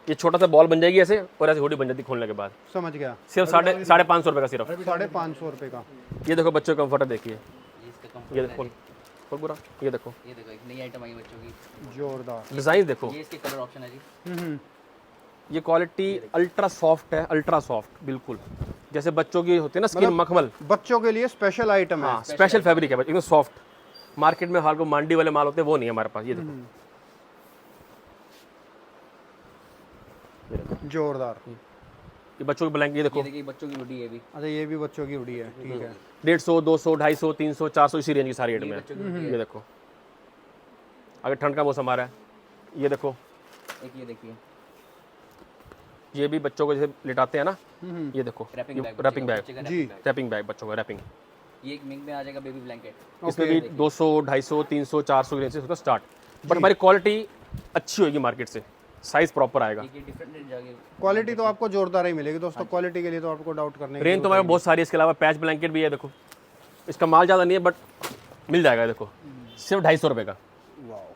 ये छोटा सा बॉल बन जाएगी ऐसे, और ऐसे हुडी बन जाती खोलने के बाद। समझ गया। सिर्फ 550 रुपये का सिर्फ। 550 रुपये का। ये देखो बच्चों का कम्फर्टर देखिए। ये इसका कंफर्ट ये देखो खोल पूरा। ये देखो ये देखो एक नई आइटम आई है बच्चों की। जोरदार। डिज़ाइन देखो। ये इसके कलर ऑप्शन है जी। ये क्वालिटी अल्ट्रा सॉफ्ट है, अल्ट्रा सॉफ्ट बिल्कुल जैसे बच्चों की होती है ना स्किन, मखमल। बच्चों के लिए स्पेशल आइटम है। हाँ स्पेशल फैब्रिक है एकदम सॉफ्ट। मार्केट में हाल को मांडी वाले माल होते हैं, वो नहीं है हमारे पास। ये देखो, ये देखो जोरदार। ये बच्चों की ब्लैंकेट। ये देखो ये देखिए बच्चों की हुडी है भी। अच्छा ये भी बच्चों की उड़ी है, ठीक है। 150, 200, 250, 300, 400 इसी रेंज की सारी आइटम है। ये देखो अगर ठंड का मौसम आ रहा है। ये देखो एक ये देखिए ये भी बच्चों को जैसे लिटाते हैं ना, ये देखो रैपिंग बैग, रैपिंग बैग, बच्चे का जी। wrapping bag। रैपिंग बैग बच्चों का रैपिंग। ये एक मिंग में आ जाएगा बेबी ब्लैंकेट। इसमें भी 200, 250, 300, 400 की रेंज से स्टार्ट। बट हमारी क्वालिटी अच्छी होगी मार्केट से, साइज प्रॉपर आएगा। ये डिफरेंट रेंज आ गई। क्वालिटी तो आपको जोरदार ही मिलेगी दोस्तों। क्वालिटी के लिए तो आपको डाउट करने की रेंज तो हमारे बहुत सारी है। इसके अलावा पैच ब्लैंकेट भी है। देखो इसका माल ज़्यादा नहीं है बट मिल जाएगा। देखो सिर्फ 250 रुपये का। वाओ,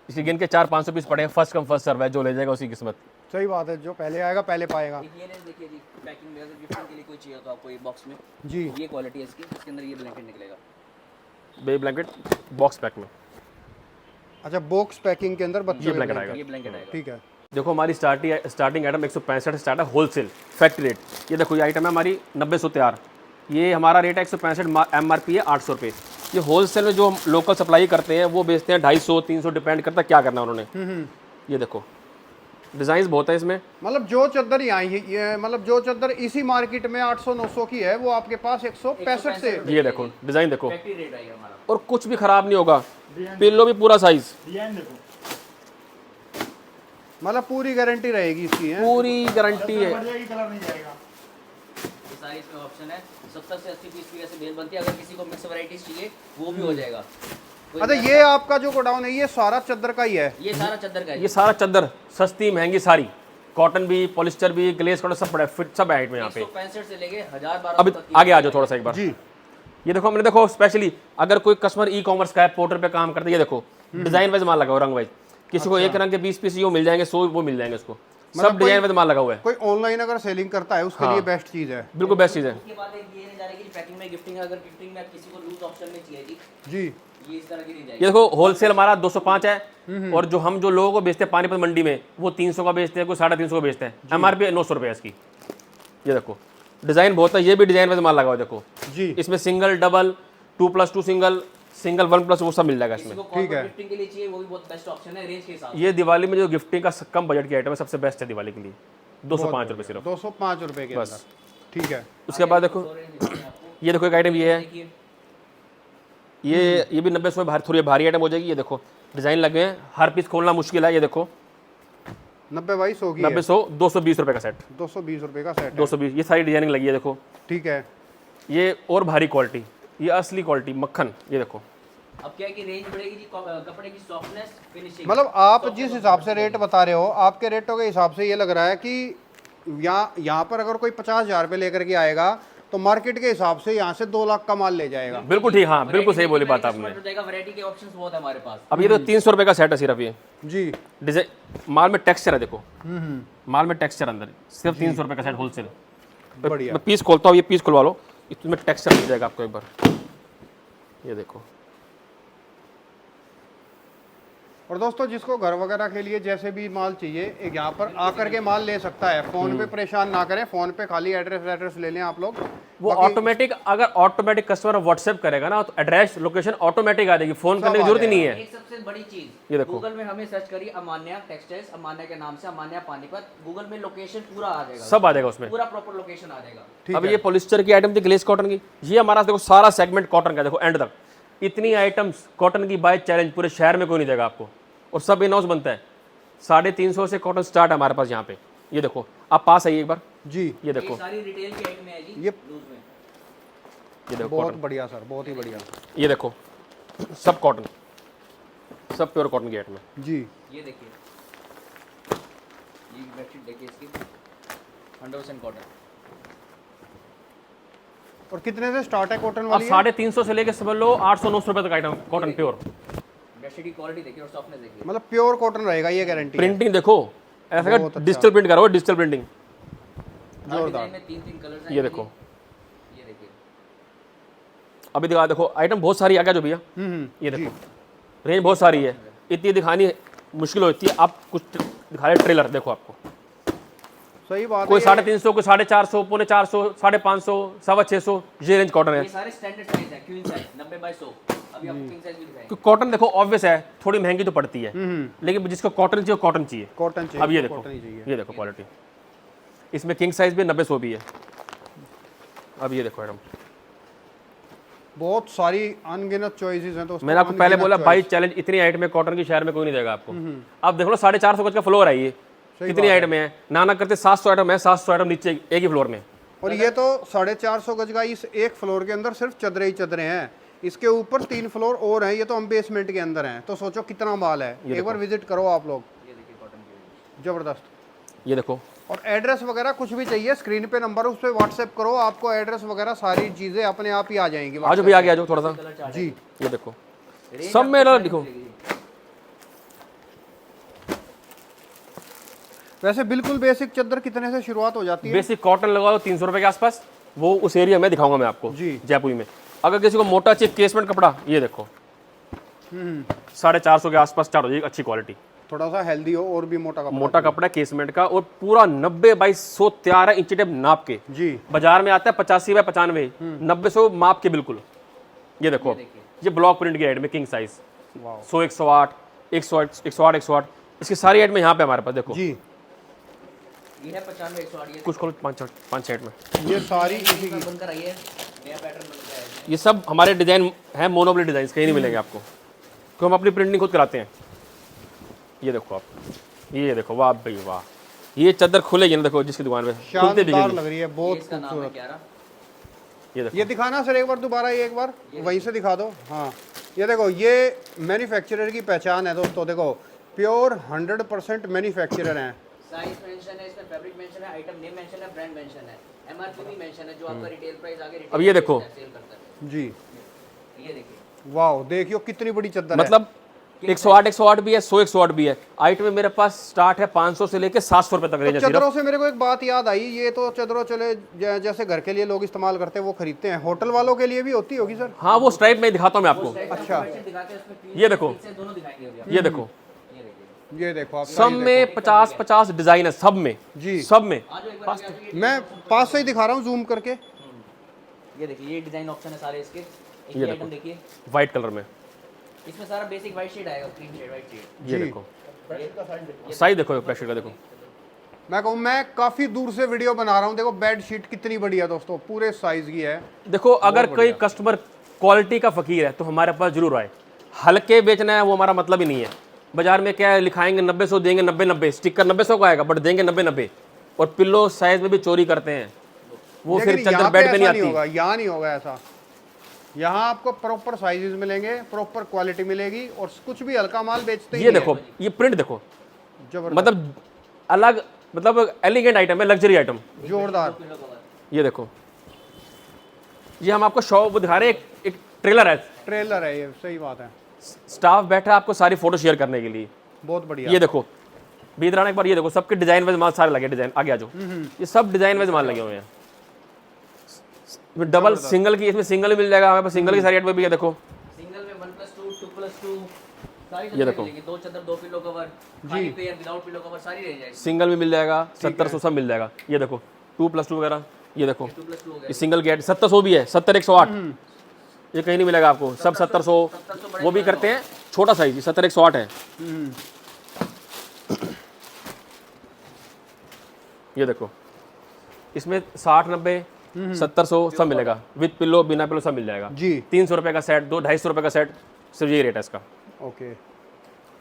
इसी गिन के 400-500 पीस पड़े हैं। फर्स्ट कम फर्स्ट सर्व है, जो ले जाएगा उसी किस्मत। सही बात है। जो पहले आएगा पहले पाएगा। एक ये रेंज देखिए जी, पैकिंग में अगर गिफ्टिंग के लिए कोई चाहिए तो आपको ये बॉक्स में जी। ये क्वालिटी है इसकी, इसके अंदर ये ब्लैंकेट निकलेगा। बेबी ब्लैंकेट बॉक्स पैक में अच्छा बॉक्स पैकिंग के अंदर बच्चों ये के ब्लैंकेट blanket। आएगा। ये ब्लैंकेट आएगा। ठीक है। देखो हमारी स्टार्टिंग आइटम 165 स्टार्ट है होलसेल फैक्ट्री रेट। ये देखो ये आइटम है हमारी 90 से तैयार। ये हमारा रेट है 165, MRP है 800 रुपये। ये होलसेल में जो हम लोकल सप्लाई करते हैं वो बेचते हैं 250 300, डिपेंड करता है क्या करना है उन्होंने। ये देखो डिज़ाइन बहुत है इसमें। मतलब जो चादर यहाँ ये मतलब जो चादर इसी मार्केट में 800-900 की है वो आपके पास 165 से। ये देखो डिज़ाइन देखो, फैक्ट्री रेट आएगा हमारा। और कुछ भी ख़राब नहीं होगा, पिल्लो भी पूरा साइज़, डिजाइन देखो, मतलब पूरी गारंटी रहेगी इसकी है। पूरी गारंटी है। बढ़ जाएगी, कलर नहीं जाएगा। ये सारी इसमें ऑप्शन है। 70 से 80 पीस की वैसे बेल बनती है। अगर किसी को मिक्स वैरायटीज चाहिए वो भी हो जाएगा। कोई अच्छा ये आपका जो गोडाउन है ये सारा चादर का ही है? ये सारा चद्दर का है। ये सारा चादर सस्ती महंगी सारी, कॉटन भी, पॉलिस्टर भी, ग्लेस कॉटन सब पड़ा है, फिट सब है में यहाँ पे। 165 से लेके 1000-1200 अभी तक की आगे आ जाओ थोड़ा सा एक बार। जी ये देखो हमने देखो स्पेशली अगर कोई कस्टमर ई कॉमर्स का है, पोर्टल पे काम करते हैं, ये देखो डिजाइन वाइज माल लगा हुआ, रंग वाइज। किसी को एक रंग के 20 पीस वो मिल जाएंगे, 100 वो मिल जाएंगे उसको, सब डिजाइन वाइज माल लगा हुआ है। कोई ऑनलाइन अगर सेलिंग करता है उसके लिए बेस्ट चीज है। बिल्कुल बेस्ट चीज़ है। उसके बाद एक ये नहीं जा रही कि पैकिंग में गिफ्टिंग, अगर गिफ्टिंग में किसी को लूज ऑप्शन में चाहिए जी, जी ये इस तरह की नहीं ये जाएगी। देखो होलसेल हमारा 205 है, और जो हम जो लोगों को बेचते हैं पानीपत मंडी में वो 300 का बेचते हैं, कोई 350 का बेचते हैं। MRP 900 रुपये है इसकी। ये देखो डिज़ाइन बहुत है, ये भी डिज़ाइन वाइज माल लगा हुआ है देखो। जी इसमें सिंगल, डबल, 2+2 सिंगल, सिंगल 1+ वो सब मिल जाएगा किसी इसमें। को कॉर्पोरेट गिफ्टिंग के लिए चाहिए वो भी बहुत बेस्ट ऑप्शन है रेंज के हिसाब से। ये दिवाली में जो गिफ्टिंग का कम बजट की आइटम है, सबसे बेस्ट है दिवाली के लिए। 205 रुपये सिर्फ। 205 रुपए के अंदर, ठीक है। उसके बाद देखो ये देखो एक आइटम ये है, देखिए ये भी 90 में भारी, थोड़ी भारी आइटम हो जाएगी। ये देखो डिज़ाइन लगे हैं, हर पीस खोलना मुश्किल है। ये देखो 90 बाई 100 की 90 100 220 रुपये का सेट, 220 रुपए का सेट है। 220। ये सारी डिजाइनिंग लगी है देखो। ठीक है। ये और भारी क्वालिटी, ये असली क्वालिटी मक्खन। ये देखो अब क्या है कि रेंज बढ़ेगी जी, कपड़े की सॉफ्टनेस, फिनिशिंग। मतलब आप जिस हिसाब से रेट बता रहे हो, आपके रेटों के हिसाब से ये लग रहा है कि यहाँ पर अगर कोई 50,000 रुपये लेकर के आएगा तो मार्केट के हिसाब से यहाँ से 2 लाख का माल ले जाएगा। बिल्कुल ठीक, हाँ बिल्कुल सही बोली बात आपने। वैरायटी के ऑप्शंस बहुत है हमारे पास। अब ये तो 300 रुपये का सेट है सिर्फ। ये जी डिजाइन माल में टेक्सचर है देखो, माल में टेक्सचर अंदर, सिर्फ 300 रुपये का सेट होलसेल। बढ़िया। मैं पीस खोलता हूँ, ये पीस खुलवा लो, इसमें टेक्सचर मिल जाएगा आपको एक बार। ये देखो और दोस्तों जिसको घर वगैरह के लिए जैसे भी माल चाहिए एक यहाँ पर आकर के माल ले सकता है। फोन पे परेशान ना करें, फोन पे खाली एड्रेस ले लें आप लोग। वो ऑटोमेटिक, अगर ऑटोमेटिक कस्टमर व्हाट्सएप करेगा ना तो एड्रेस लोकेशन ऑटोमेटिक आ जाएगी, फोन करने की जरूरत ही नहीं है। एक सबसे बड़ी चीज, ये देखो गूगल में हमें सर्च करिए अमान्या टेक्सटाइल्स, अमान्या के नाम से, अमान्या पानीपत, गूगल में लोकेशन पूरा आ जाएगा, सब आ जाएगा उसमें। पूरा प्रॉपर लोकेशन आ जाएगा। अब ये पॉलिस्टर की आइटम थी, ग्लेस कॉटन की, ये हमारा देखो सारा सेगमेंट कॉटन का, देखो एंड तक इतनी आइटम्स कॉटन की बाय चैलेंज पूरे शहर में कोई नहीं देगा आपको, और सब इन हाउस बनता है। 350 से कॉटन स्टार्ट है हमारे पास यहाँ पे। ये देखो आप पास आइए एक बार। जी ये देखो, ये सारी रिटेल की आइटम है जी, ये लूज में। ये देखो बहुत कॉटन, बढ़िया सर, बहुत ही बढ़िया। ये देखो सब कॉटन, सब प्योर कॉटन की आइटम है। जी ये देखिए, ये बेडशीट देखिए इसकी 100% कॉटन। और कितने से स्टार्ट है कॉटन अब वाली? 350 से लेके समझ लो 800-900 रुपये तक आइटम कॉटन प्योर। बेडशीट की क्वालिटी देखिए और सॉफ्टनेस देखिए। मतलब प्योर कॉटन रहेगा, ये गारंटी है। प्रिंटिंग देखो, ऐसा बहुत अच्छा। डिजिटल प्रिंट करो, डिजिटल प्रिंटिंग। जोरदार में 3 कलर्स हैं। ये देखो, ये देखिए, अभी दिखा देखो आइटम बहुत सारी आ गया जो भैया। ये देखो रेंज बहुत सारी है, इतनी दिखानी मुश्किल होती है। आप कुछ दिखा रहे ट्रेलर देखो, आपको सही बात कोई है। 350, कोई 450, पौने 400, 550, 650, ये रेंज कॉटन है। ये सारे स्टैंडर्ड साइज है, क्वीन साइज 90 बाय 100। अभी आपको किंग साइज भी दिखाएंगे। कॉटन देखो ऑब्वियस है, थोड़ी महंगी तो पड़ती है, लेकिन जिसको कॉटन चाहिए कॉटन चाहिए। कॉटन चाहिए। अब ये देखो, कॉटन ही चाहिए। ये देखो क्वालिटी, इसमें किंग साइज भी 90-100 भी है। अब ये देखो मैडम, बहुत सारी अनगिनत चॉइसेस हैं दोस्तों। मैंने आपको पहले अनगिनत बोला choice। बाई चैलेंज, इतनी आइटम में कॉटन की शहर में कोई नहीं देगा आपको। अब देख लो 450 गज का फ्लोर है, ये कितनी आइटम है, नाना करते 700 आइटम है, 700 आइटम नीचे एक ही फ्लोर में। और ये तो 450 गज का इस एक फ्लोर के अंदर सिर्फ चदरें ही चदरें हैं, इसके ऊपर 3 फ्लोर और हैं। ये तो हम बेसमेंट के अंदर हैं, तो सोचो कितना माल है। एक बार विजिट करो आप लोग, ये देखिए कॉटन की। जबरदस्त। ये देखो और एड्रेस वगैरह कुछ भी चाहिए स्क्रीन पे नंबर, उस पर व्हाट्सएप करो, आपको एड्रेस वगैरह सारी चीजें अपने आप ही आ जाएंगी। आज भी आगे आ जाओ थोड़ा सा। कलर चार्ट जी ये देखो रेंज सब में अलग दिखो। वैसे बिल्कुल बेसिक चादर कितने से शुरुआत हो जाती है? बेसिक कॉटन लगाओ 300 रुपये के आसपास, वो उस एरिया में दिखाऊंगा मैं आपको जी। जयपुरी में। अगर किसी को मोटा चाहिए केसमेंट कपड़ा, ये देखो 450 के आसपास स्टार्ट हो जाएगी अच्छी क्वालिटी। थोड़ा सा हेल्दी हो और भी मोटा कपड़ा। मोटा कपड़ा केसमेंट का और पूरा 90 बाई 113 इंच टेप नाप के। जी। बाजार में आता है 85 बाय 95, 90 100 माप के बिल्कुल। ये देखो ये ब्लॉक प्रिंट की आइटम में किंग साइज 100 108 108 108 108 इसकी सारी आइटम यहाँ पे हमारे पास देखो जी। ये है 95 108 कुछ खोलो 5 साइड में ये सारी इसी की। बनकर आई है, नया पैटर्न बन के आया है। ये सब हमारे डिजाइन है, मोनोब्ले डिजाइन कहीं नहीं मिलेंगे आपको, तो हम अपनी प्रिंटिंग खुद कराते हैं। ये देखो आप, ये देखो वाह भाई वाह, ये चादर खुलेगी ना देखो जिसकी दुकान पे खुलते शानदार दिखेगी। लग रही है, ये बहुत इसका नाम है खूबसूरत। 11। ये देखो ये दिखाना सर एक बार दोबारा, ये एक बार वहीं से दिखा दो। हाँ ये देखो, ये मैन्युफैक्चरर की पहचान है दोस्तों। देखो प्योर 100% मैन्युफैक्चरर हैं। साइज मेंशन है, इसमें फैब्रिक मेंशन है, आइटम नेम मेंशन है, ब्रांड मेंशन है, एमआरपी भी मेंशन है, जो आपका रिटेल प्राइस आगे रिटेल अब ये देखो। सेल करता है। जी ये देखिए, वाह, देखियो कितनी बड़ी चादर है। मतलब 108 108 भी है, 100 108 भी है। आइटम में मेरे पास स्टार्ट है 500 से लेके 700 रुपए तक रेंज है सिर्फ। चादरों से मेरे को एक बात याद आई, ये तो चादरों चले जैसे घर के लिए लोग इस्तेमाल करते हैं वो खरीदते हैं, होटल वालों के लिए भी होती होगी सर? हाँ वो स्ट्राइप में दिखाता हूँ मैं आपको। अच्छा। दिखाते हैं उसमें पीस ये देखो, से दोनों दिखाएंगे अभी आप। ये देखो, ये देखिए, ये देखो आप, सब में 50-50 डिजाइन है, सब में जी। सब में। आज एक बार आगे आपको मैं पास से ही दिखा रहा हूँ जूम करके। ये देखिए, ये डिजाइन ऑप्शन है सारे इसके। एक ये आइटम देखिए, व्हाइट कलर में, इसमें सारा बेसिक व्हाइट शेड आएगा, क्रीम शेड, व्हाइट शेड। ये जी। देखो साइज देखो बेडशीट का देखो। मैं कहूँ मैं काफी दूर से वीडियो बना रहा हूँ। देखो बेड शीट कितनी बड़ी है दोस्तों, पूरे साइज की है। देखो अगर कोई कस्टमर क्वालिटी का फकीर है तो हमारे पास जरूर आए। हल्के बेचना है वो हमारा मतलब ही नहीं है। बाजार में क्या है, लिखाएंगे 90-100 देंगे 90-90, स्टिकर 90-100 का आएगा बट देंगे 90-90, और पिल्लो साइज में भी चोरी करते हैं, वो फिर लेकिन चादर यहाँ बेड पे नहीं ऐसा आती। होगा, यहाँ नहीं होगा ऐसा। यहाँ आपको प्रॉपर साइजेस मिलेंगे, प्रॉपर क्वालिटी मिलेगी, और कुछ भी हल्का माल बेचते ही ये नहीं देखो, ये प्रिंट देखो, है। जबरदस्त, मतलब अलग, मतलब एलिगेंट आइटम है, लग्जरी आइटम। जोरदार। ये देखो, ये हम आपको शॉप दिखा रहे हैं, एक ट्रेलर है, ट्रेलर है ये, सही बात है, स्टाफ बैठा है आपको सारी फोटो शेयर करने के लिए। बहुत बढ़िया। ये देखो बीतराना एक बार, ये देखो सबके डिजाइन वाइज माल सारे लगे, डिजाइन आगे आ जाओ, ये सब डिजाइन वाइज माल लगे हुए हैं। डबल सिंगल की, इसमें सिंगल मिल जाएगा हमारे पास, सिंगल की सारी आइटम भी है देखो। सिंगल में 1+2 2+2 सारी ये देखो, मिलेगी, दो चादर, दो पिलो कवर, खाली पेयर विदाउट पिलो कवर, सारी रेंज आएगी। सिंगल भी मिल जाएगा, 700 सब मिल जाएगा। ये देखो 2+2 वगैरह, ये देखो 2+2 हो गया। ये सिंगल गेट 700 भी है, 70 108, ये कहीं नहीं मिलेगा आपको, सब 700 वो भी करते हैं, छोटा साइज 70 108 है। ये देखो इसमें 60 90 700 सब मिलेगा, विद पिल्लो बिना पिल्लो सब मिल जाएगा जी। 300 रुपये का सेट, 200-250 रुपये का सेट, सिर्फ यही रेट है इसका। ओके,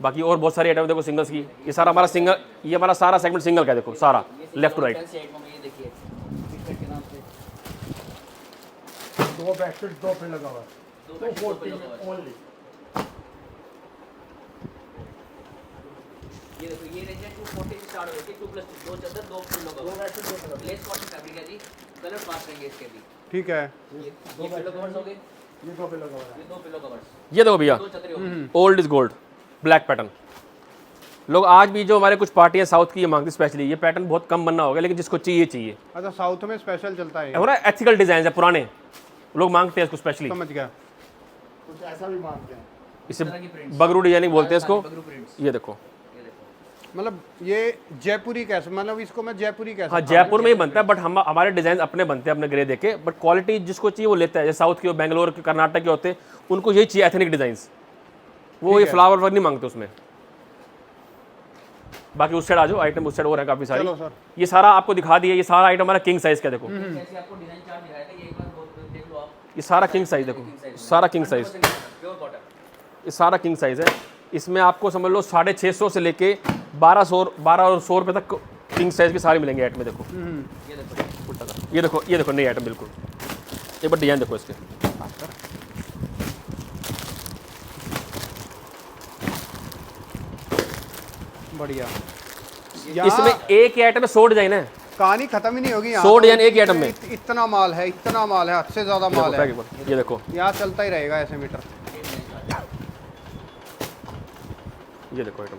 बाकी और बहुत सारी आइटम देखो सिंगल्स की। ये सारा हमारा सिंगल, ये हमारा सारा सेगमेंट सिंगल का है, देखो सारा left to right. Fancy item में ये देखिए, फिटफिट के नाम से दो बेडशीट, दो पिलो कवर, दो बेडशीट, दो पिलो कवर। ओनली। ये देखो, ये रेंज है 240 से स्टार्ट होती है, 2+2 दो चादर, दो pillow cover, less cotton fabric है जी, कलर पास रहेंगे इसके भी। ठीक है। ये पिलो कवर्स हो गए, ये दो पिलो कवर है। ये दो पिलो कवर्स, ये देखो भैया, दो चादरें हो गई। Old is gold black pattern. लोग आज भी जो हमारे कुछ पार्टियां साउथ की ये मांगती, स्पेशली ये पैटर्न बहुत कम बनना होगा, लेकिन जिसको चाहिए चाहिए। अच्छा, साउथ में स्पेशल चलता है ये। है ना, एथिकल डिजाइन है, पुराने लोग मांगते हैं इसको स्पेशली। समझ गया। कुछ ऐसा भी मांगते हैं। इसे तरह की prints। बगरू डिजाइनिंग बोलते हैं इसको। बगरू प्रिंट्स, ये देखो, ये देखो। मतलब ये जयपुरी कैसे, मतलब इसको मैं जयपुरी कैसे? हाँ जयपुर में ही बनता है, बट हम हमारे डिजाइन अपने बनते हैं अपने ग्रे देके, बट क्वालिटी जिसको चाहिए वो लेता है। जैसे साउथ के, बेंगलोर के, कर्नाटक के होते हैं, उनको यही चाहिए एथनिक डिजाइन, वो ये फ्लावर वर्क नहीं मांगते उसमें। बाकी उस साइड आ जाओ, आइटम उस साइड और है काफी सारी। चलो सर। ये सारा आपको दिखा दिया, ये सारा आइटम हमारा किंग साइज का देखो, जैसे आपको डिजाइन चार्ट दिखाया था, ये एक बार देख लो आप। ये सारा किंग साइज देखो, सारा किंग साइज, प्योर कॉटन, ये सारा किंग साइज है। इसमें आपको समझ लो 650 से लेके 12 और 100 रुपये तक किंग साइज के सारे मिलेंगे आइटम में। देखो ये देखो, उल्टा कर, ये देखो नई आइटम बिल्कुल। एक बार डिजाइन देखो इसके, बढ़िया। इसमें एक ही आइटम में 100 डिजाइन है, कहानी खत्म ही नहीं होगी। 100 डिजाइन एक ही आइटम में। इतना माल है, इतना माल है, हद से ज्यादा माल है। ये देखो, यहाँ चलता ही रहेगा ऐसे मीटर। ये देखो आइटम,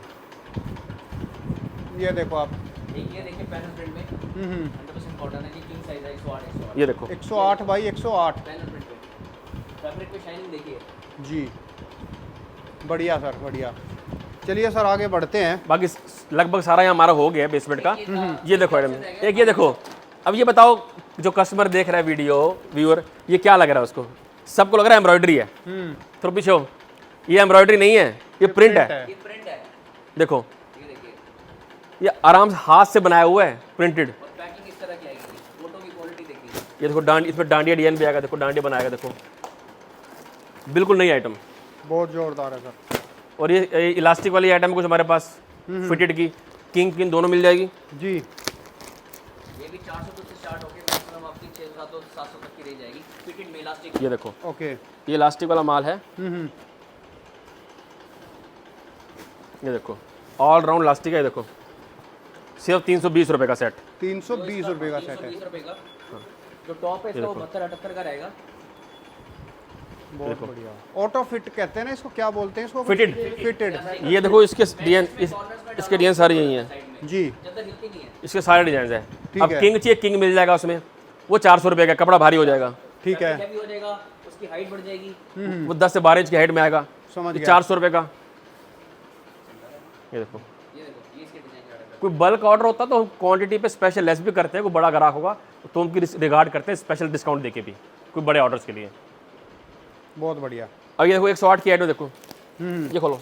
ये देखो आप, एक ये देखिए पैनल प्रिंट में 100% कॉटन है जी, किंग साइज है, 108 ये देखो 108 बाई 108। पैनल प्रिंट पे फैब्रिक पे शाइनिंग देखिए। जी बढ़िया सर, बढ़िया। चलिए सर आगे बढ़ते हैं। बाकी लगभग सारा यहाँ हमारा हो गया बेसमेंट का। ये देखो मैडम, एक ये देखो। अब ये बताओ जो कस्टमर देख रहा है वीडियो, व्यूअर, ये क्या लग रहा है उसको? सबको लग रहा है एम्ब्रॉयडरी है। थोड़ा पीछे हो, ये एम्ब्रॉयडरी नहीं है, ये प्रिंट है। ये प्रिंट है, देखो ये देखिए। ये आराम से हाथ से बनाया हुआ है, प्रिंटेड। और पैकिंग इस तरह की आएगी, फोटो की क्वालिटी देखिए। ये देखो डांडी, इसमें डांडिया डिजाइन भी आएगा। देखो डांडिया बनाएगा, देखो बिल्कुल नई आइटम। बहुत जोरदार है सर। और ये इलास्टिक वाली आइटम कुछ हमारे पास फिटेड की, किंग पिन दोनों मिल जाएगी जी। ये भी 400 से स्टार्ट होकर मैक्सिमम आपकी 600 700 तक की रेंज आएगी, फिटेड में इलास्टिक। ये देखो, ओके। ये इलास्टिक वाला माल है। ये देखो ऑल राउंड इलास्टिक है। ये देखो सिर्फ 320 रुपये का सेट। 320 रुपये का सेट है। 320 रुपये का। जो टॉप है इसका वो 72-78 का रहेगा। बहुत बढ़िया। ऑटो फिट कहते हैं ना इसको, क्या बोलते हैं इसको? फिटेड। फिटेड। ये देखो इसके डिजाइन, इसके डिजाइन सारे यही हैं जी। ज्यादा हिलती नहीं है। इसके सारे डिजाइन हैं। ठीक अब है। किंग चाहिए, किंग मिल जाएगा उसमें, वो 400 रुपये का, कपड़ा भारी हो जाएगा। ठीक है। हैवी हो जाएगा, उसकी हाइट बढ़ जाएगी। वो 10 से 12 इंच की हाइट में आएगा, समझ ये गया। 400 रुपये का। ये देखो, ये देखो, ये इसके डिजाइन का रहेगा। कोई बल्क ऑर्डर होता तो क्वांटिटी पे स्पेशल लेस भी करते हैं। कोई बड़ा ग्राहक होगा तो उनकी रिगार्ड करते हैं, स्पेशल डिस्काउंट देके भी, कोई बड़े ऑर्डर्स के लिए। बहुत बढ़िया। अब ये देखो 108 की आइटम देखो, ये खोलो।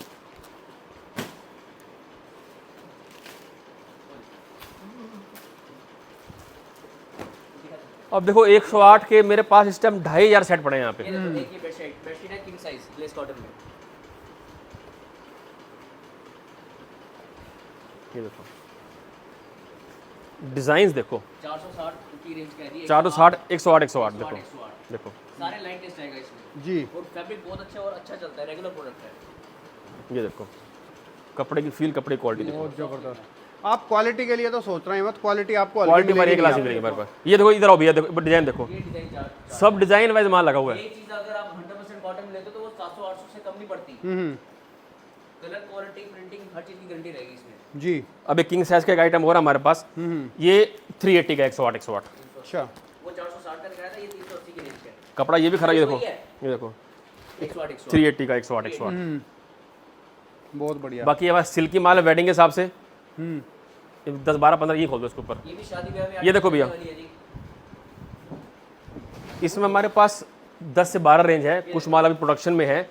अब देखो 108 के मेरे पास इस टाइम 2500 सेट पड़े हैं यहाँ पे। ये देखो, एक ये बेडशीट है किंग साइज ग्लेस कॉटन में। ये देखो डिजाइन देखो, 460 की रेंज कह रही है। 460, 108, 108 देखो, 108 देखो सारे लाइट टेस्ट आएगा इसमें। जी। और फैब्रिक बहुत अच्छा और अच्छा चलता है, रेगुलर प्रोडक्ट है। ये देखो कपड़े की फील, कपड़े की क्वालिटी देखो। बहुत जबरदस्त। आप क्वालिटी के लिए तो सोच रहे हैं मत, क्वालिटी आपको क्वालिटी पर एक क्लास मिलेगी हमारे पास। ये देखो इधर आओ भैया, देखो डिजाइन देखो, ये डिजाइन चार्ट, सब डिजाइन वाइज माल लगा हुआ है। ये चीज अगर आप 100% कॉटन में लेते हो तो वो 700-800 से कम नहीं पड़ती। कलर, क्वालिटी, प्रिंटिंग, हर चीज की गारंटी रहेगी इसमें। जी। अब एक किंग साइज का एक आइटम हो रहा है हमारे पास, ये 380 का 108, 108 अच्छा। वो 460 का दिखाया था, ये 380 की रेंज का है। कपड़ा। ये भी खरा, ये देखो, वही है। ये देखो 108 380 का 108, 108। बहुत बढ़िया। बाकी ये सिल्की माल है वेडिंग के हिसाब से। 10, 12, 15 ये खोल दो इसके ऊपर। ये भी शादी ब्याह में ये देखो भैया, वाली है जी। इसमें हमारे पास 10 से 12 रेंज है। कुछ माल अभी प्रोडक्शन में है।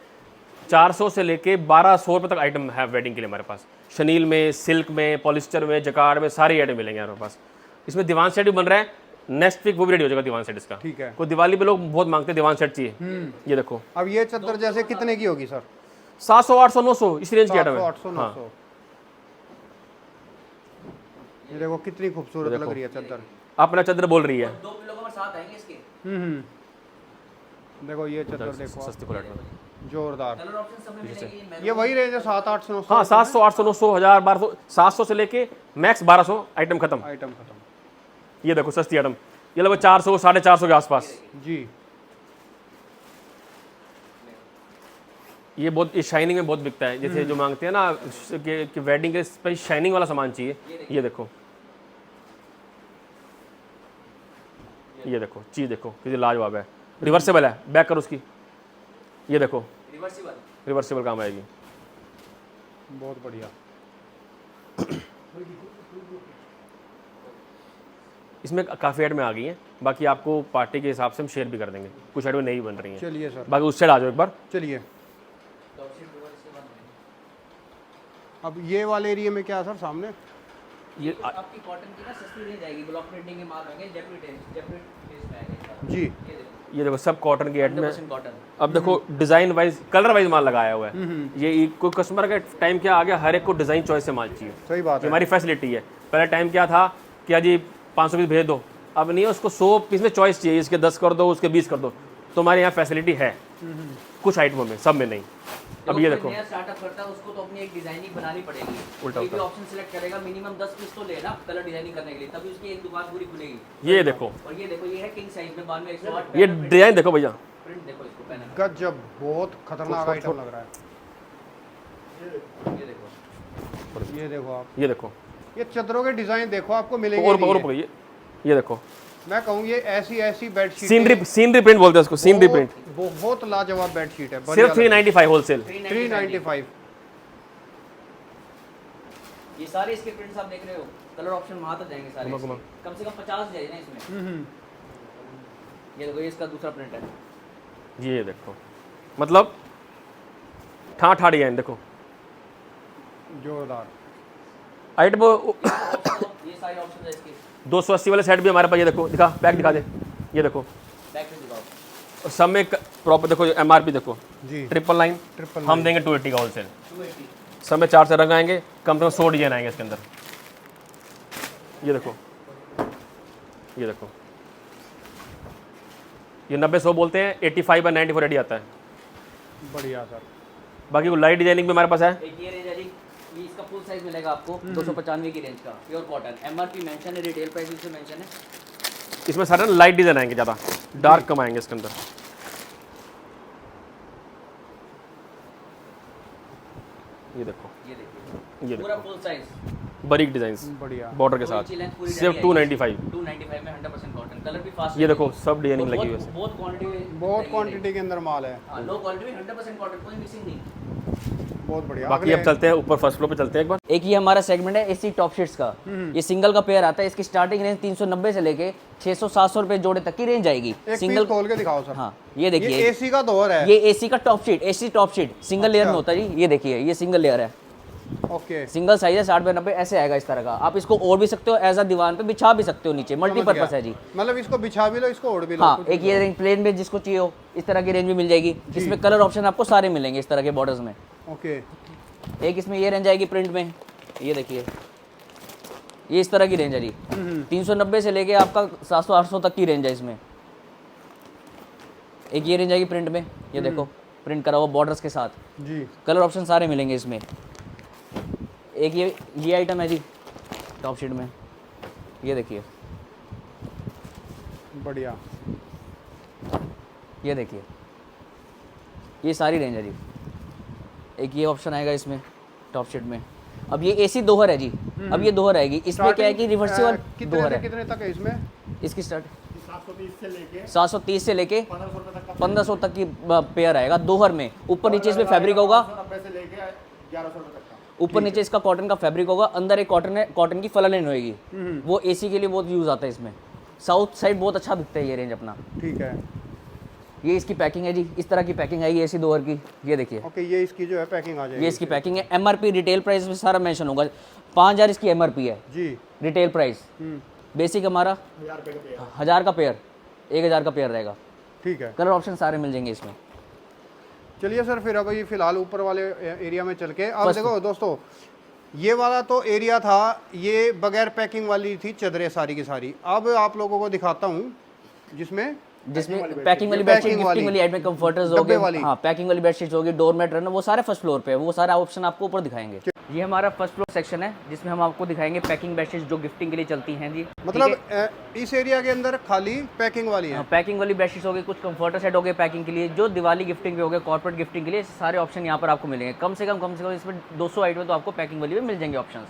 400 से लेके 1200 रुपये तक आइटम है वेडिंग के लिए हमारे पास। शनील में, सिल्क में, पॉलिस्टर में, जकार्ड में, सारी आइटम मिलेंगे हमारे पास। इसमें दीवान सेट भी बन रहा है, नेक्स्ट वीक वो भी रेडी हो जाएगा दीवान सेट इसका। ठीक है। कोई दिवाली पे लोग बहुत मांगते हैं दीवान सेट चाहिए। ये देखो अब ये चादर जैसे कितने की होगी सर? 700, 800, 900 इस रेंज की आइटम है। 800, 900। ये देखो कितनी खूबसूरत लग रही है चादर। अपना चादर बोल रही है। 2 किलो कवर साथ आएंगे इसके। देखो ये चादर देखो, सस्ती क्वालिटी। जोरदार। कलर ऑप्शन सब में मिलेंगे। ये वही रेंज है 700, 800, 900। हाँ 700, 800, 900, 1000, 1200, 700 से लेके मैक्स 1200 आइटम खत्म। आइटम खत्म। ये देखो सस्ती आइटम, ये लगभग 400, 450 के आसपास। जी। ये बहुत, ये शाइनिंग में बहुत बिकता है। जैसे जो मांगते हैं ना कि वेडिंग के स्पेशल शाइनिंग वाला सामान चाहिए। ये देखो, ये देखो चीज़ देखो कितनी लाजवाब है। रिवर्सेबल है, बैक करो उसकी। ये देखो रिवर्सिबल। रिवर्सेबल काम आएगी। बहुत बढ़िया। इसमें काफ़ी आइटम आ गई हैं। बाकी आपको पार्टी के हिसाब से हम शेयर भी कर देंगे, कुछ आइटम नहीं बन रही हैं। चलिए सर, बाकी उस साइड आ जाओ एक बार। चलिए। अब ये वाले एरिया में क्या है सर सामने? ये आपकी कॉटन की ना सस्ती रेंज आएगी, ब्लॉक प्रिंटिंग के माल होंगे, जेपरी टेस्ट में आएगा। जी। ये देखो, ये देखो सब कॉटन की आइटम है। 100% कॉटन। अब देखो डिज़ाइन वाइज, कलर वाइज माल लगाया हुआ है। ये कोई कस्टमर का टाइम क्या आ गया, हर एक को डिज़ाइन चॉइस से माल चाहिए। सही बात ये है। हमारी फैसिलिटी है। पहले टाइम क्या था कि जी 500 पीस भेज दो, अब नहीं है, उसको 100 पीस में चॉइस चाहिए, इसके 10 कर दो, उसके 20 कर दो। तो हमारे यहाँ फैसिलिटी है कुछ आइटमों में, सब में नहीं। अब ये देखो, नया स्टार्टअप करता है उसको तो अपनी एक डिजाइनिंग बनानी पड़ेगी। उल्टा कोई भी होता है। ऑप्शन सिलेक्ट करेगा, मिनिमम 10 पीस तो लेना कलर डिजाइनिंग करने के लिए, तभी उसकी एक दुकान पूरी खुलेगी। ये देखो, और ये देखो, ये है किंग साइज में 92, 108। ये डिज़ाइन देखो भैया, प्रिंट देखो इसको पहना। गजब, बहुत खतरनाक आइटम लग रहा है। ये देखो, ये देखो आप, ये देखो ये चादरों के डिजाइन देखो आपको मिलेंगे और नहीं है। पकड़िए। ये देखो मैं कहूँ ये ऐसी बेडशीट सीनरी प्रिंट बोलते हैं उसको, सीनरी प्रिंट। बहुत लाजवाब बेडशीट है। सिर्फ 395 होलसेल। 395। ये सारे इसके प्रिंट्स आप देख रहे हो, कलर ऑप्शन वहाँ तक जाएंगे सारे घुमा, इसके। कम से कम 50 जाए ना इसमें। ये देखो, ये इसका दूसरा प्रिंट है। ये देखो, मतलब ठाठ डिजाइन देखो, जोरदार। आइट वो ये सारे ऑप्शन है इसके। 280 वाले सेट भी हमारे पास, ये देखो, दिखा बैक दिखा दे, ये देखो, बैक पे दिखाओ। और सब में प्रॉपर देखो, MRP देखो, जी 999 हम देंगे 280 का होलसेल। 280। सब में 4 से रंग आएंगे, कम से कम 100 डिजाइन आएंगे इसके अंदर। ये देखो, ये देखो, ये 90-100 बोलते हैं, 85 और 94 रेडी आता है। बढ़िया सर। बाकी वो लाइट डिजाइनिंग भी हमारे पास है। एक ये रेंज है जी, ये इसका फुल साइज मिलेगा आपको 295 की रेंज का, प्योर कॉटन। MRP मेंशन है, रिटेल प्राइस इसमें मेंशन है। इसमें सारे लाइट डिजाइन आएंगे, ज़्यादा डार्क कम आएंगे इसके अंदर। ये देखो, ये देखिए, ये पूरा देखो, फुल साइज बारीक डिजाइंस बढ़िया। बॉर्डर के साथ, सिर्फ 295। 295 में 100% कॉटन। कलर भी फास्ट। ये देखो, सब डिजाइनिंग लगी हुई है। बहुत क्वांटिटी, बहुत क्वांटिटी के अंदर माल है। हाँ, लो क्वालिटी में 100% कॉटन, कोई मिसिंग नहीं। बहुत बढ़िया। बाकी अब चलते हैं ऊपर, फर्स्ट फ्लोर पे चलते हैं एक बार। एक ये हमारा सेगमेंट है एसी टॉप शीट्स का। ये सिंगल का पेयर आता है, इसकी स्टार्टिंग रेंज 390 से लेके 600-700 रुपए जोड़े तक की रेंज आएगी। एक सिंगल पीस खोल के दिखाओ सर। हाँ, ये देखिए, ये एसी का दौर है। ये एसी का top sheet, AC top sheet single layer में होता है जी। ये देखिए, ये सिंगल लेयर है, ओके। सिंगल साइज है, 60 बाय 90 ऐसे आएगा इस तरह का। आप इसको ओढ़ भी सकते हो, एज अ दीवान पे बिछा भी सकते हो, नीचे मल्टीपर्पज है जी। मतलब इसको बिछा भी लो, इसको ओढ़ भी लो। हाँ, एक ये रेंज प्लेन में जिसको चाहिए हो, इस तरह की रेंज भी मिल जाएगी। इसमें कलर ऑप्शन आपको सारे मिलेंगे इस तरह के बॉर्डर्स में। ओके। एक इसमें ये रेंज आएगी प्रिंट में, ये देखिए, ये इस तरह की रेंज है जी। 390 से लेके आपका 700-800 तक की रेंज है इसमें। एक ये रेंज आएगी प्रिंट में, ये देखो, प्रिंट करा हुआ बॉर्डर्स के साथ। जी कलर ऑप्शन सारे मिलेंगे इसमें। एक ये आइटम है जी टॉप शीट में, ये देखिए, बढ़िया। ये देखिए, ये सारी रेंज है जी। एक ये ऑप्शन आएगा इसमें टॉप शीट में। अब ये एसी दोहर है जी, अब ये दोहर आएगी। इसमें क्या है कि रिवर्सिबल दोहर है। कितने तक है इसमें? इसकी स्टार्ट 730 से 730 से लेके लेके 1500 रुपए तक का 1500 तक की पेयर आएगा दोहर में। ऊपर नीचे इसमें फैब्रिक होगा, 990 से लेके 1100 रुपए तक का। ऊपर नीचे इसका कॉटन का फैब्रिक होगा, अंदर एक कॉटन की फलालेन होगी। वो एसी के लिए बहुत यूज आता है इसमें। साउथ साइड बहुत अच्छा दिखता है ये रेंज अपना। ठीक है। ये इसकी पैकिंग है जी, इस तरह की पैकिंग आएगी एसी दोहर की। ये देखिए, ओके, ये इसकी जो है पैकिंग आ जाएगी। ये इसकी पैकिंग है। MRP रिटेल प्राइस में सारा मेंशन होगा। 5000 इसकी MRP है जी। Retail price. बेसिक हमारा 1000 रुपए का पेयर। 1000 का पेयर, 1000 का पेयर रहेगा। ठीक है। कलर ऑप्शन सारे मिल जाएंगे इसमें। चलिए सर, फिर अभी फिलहाल ऊपर वाले एरिया में चल के अब देखो दोस्तों, ये वाला तो एरिया था, ये बगैर पैकिंग वाली थी चदरें सारी की सारी। अब आप लोगों को दिखाता हूँ जिसमें पैकिंग वाली बेडशीट, गिफ्टिंग वाली आइटम, कंफर्टर्स हो डब्बे गए, वाली। हाँ पैकिंग वाली बेडशीट होगी, डोरमेट रन, वो सारे फर्स्ट फ्लोर पे है। वो सारा ऑप्शन आपको ऊपर दिखाएंगे। ये हमारा फर्स्ट फ्लोर सेक्शन है जिसमें हम आपको दिखाएंगे पैकिंग बेडशीट जो गिफ्टिंग के लिए चलती हैं जी। मतलब इस एरिया के अंदर खाली पैकिंग वाली है। पैकिंग वाली बेडशीट हो गई, कुछ कंफर्टर सेट हो गए पैकिंग के लिए, जो दिवाली गिफ्टिंग के हो गए, कॉर्पोरेट गिफ्टिंग के लिए, सारे ऑप्शन यहाँ पर आपको मिलेंगे। कम से कम इसमें 200 आइटम तो आपको पैकिंग वाली में मिल जाएंगे ऑप्शन।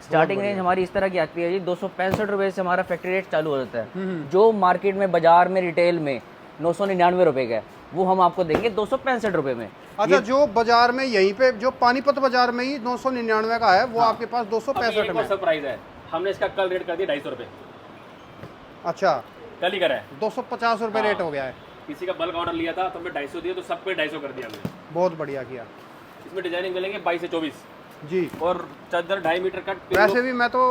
स्टार्टिंग रेंज हमारी इस तरह की आती है जी, 265 रुपये से हमारा फैक्ट्री रेट चालू हो जाता है। जो मार्केट में, बाजार में, रिटेल में 999 रुपये का है, वो हम आपको देंगे 265 रुपये में। अच्छा, जो बाजार में यहीं पे जो पानीपत बाजार में ही 999 का है, वो आपके पास 265 में। सरप्राइज है, हमने इसका कल रेट कर दिया 250 रुपये। अच्छा, कल ही करा है, 250 रुपये रेट हो गया है। किसी का बल्क ऑर्डर लिया था तो हमने 250 दिया, तो सब पे 250 कर दिया हमने। बहुत बढ़िया किया। इसमें डिजाइनिंग मिलेंगे 22 से 24 जी। और चादर 2.5 मीटर कट। वैसे भी मैं तो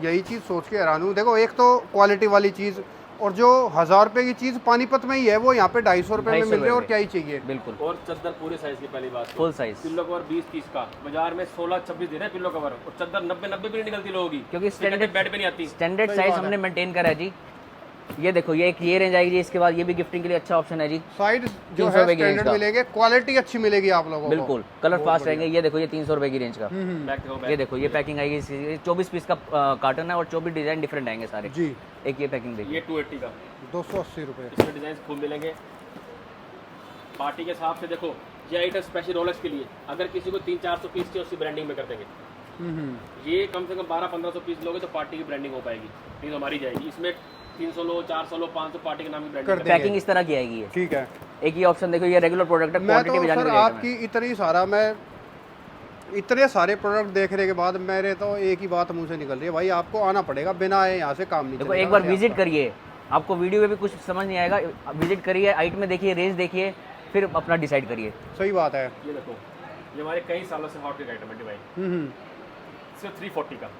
यही चीज़ सोच के हैरान हूँ। देखो, एक तो क्वालिटी वाली चीज़, और जो 1000 रुपये की चीज़ पानीपत में ही है, वो यहाँ पे 250 रुपये में मिल रही है। और क्या ही चाहिए। बिल्कुल। और चादर पूरे साइज की, पहली बात फुल साइज पिल्लो कवर 20-30 का, बाजार में 16-26 दे रहे हैं पिल्लो कवर, और चादर 90-90 भी नहीं निकलती लोगों की, क्योंकि स्टैंडर्ड बेड पे नहीं आती। स्टैंडर्ड साइज हमने मेंटेन करा है जी। ये देखो, ये एक ये रेंज आएगी जी। इसके बाद ये भी गिफ्टिंग के लिए अच्छा ऑप्शन है जी। साइड जो 300 है रुपये की रेंज स्टैंडर्ड का। मिलेंगे, क्वालिटी अच्छी मिलेगी आप लोगों को। बिल्कुल, कलर फास्ट रहेंगे। ये देखो, ये 300 रुपये की रेंज का। बैक देखो, ये देखो, ये पैकिंग आएगी, 24 पीस का कार्टन है और 24 डिजाइन डिफरेंट आएंगे सारे। जी। एक ये पैकिंग देखिए, ये 280 का, 280 रुपये। इसमें डिजाइन खूब मिलेंगे पार्टी के हिसाब से। देखो, ये आइटम स्पेशल रोलेक्स के लिए, अगर किसी को 300-400 पीस की उसकी ब्रांडिंग में कर देंगे। ये कम से कम 1200-1500 पीस लोगे तो पार्टी की ब्रांडिंग हो पाएगी, नहीं तो हमारी जाएगी। इसमें 300 लो, 400 लो, 500 पार्टी के नाम की ब्रांडिंग। पैकिंग इस तरह की आएगी ये। ठीक है। एक ये ऑप्शन देखो, ये रेगुलर प्रोडक्ट है, मैं क्वांटिटी तो में जाने सर के लिए आपकी इतनी सारा मैं इतने सारे प्रोडक्ट देखने के बाद मेरे तो एक ही बात मुंह से निकल रही है, भाई आपको आना पड़ेगा, बिना आए यहाँ से काम नहीं देखो चलेगा। एक बार विजिट करिए, आपको वीडियो में भी कुछ समझ नहीं आएगा, विजिट करिए, आइटम में देखिए, रेंज देखिए, फिर अपना डिसाइड करिए। सही बात है। ये देखो, ये हमारे कई सालों से हॉट केक आइटम है डिवाइन, हम्म, सिर्फ 340 का।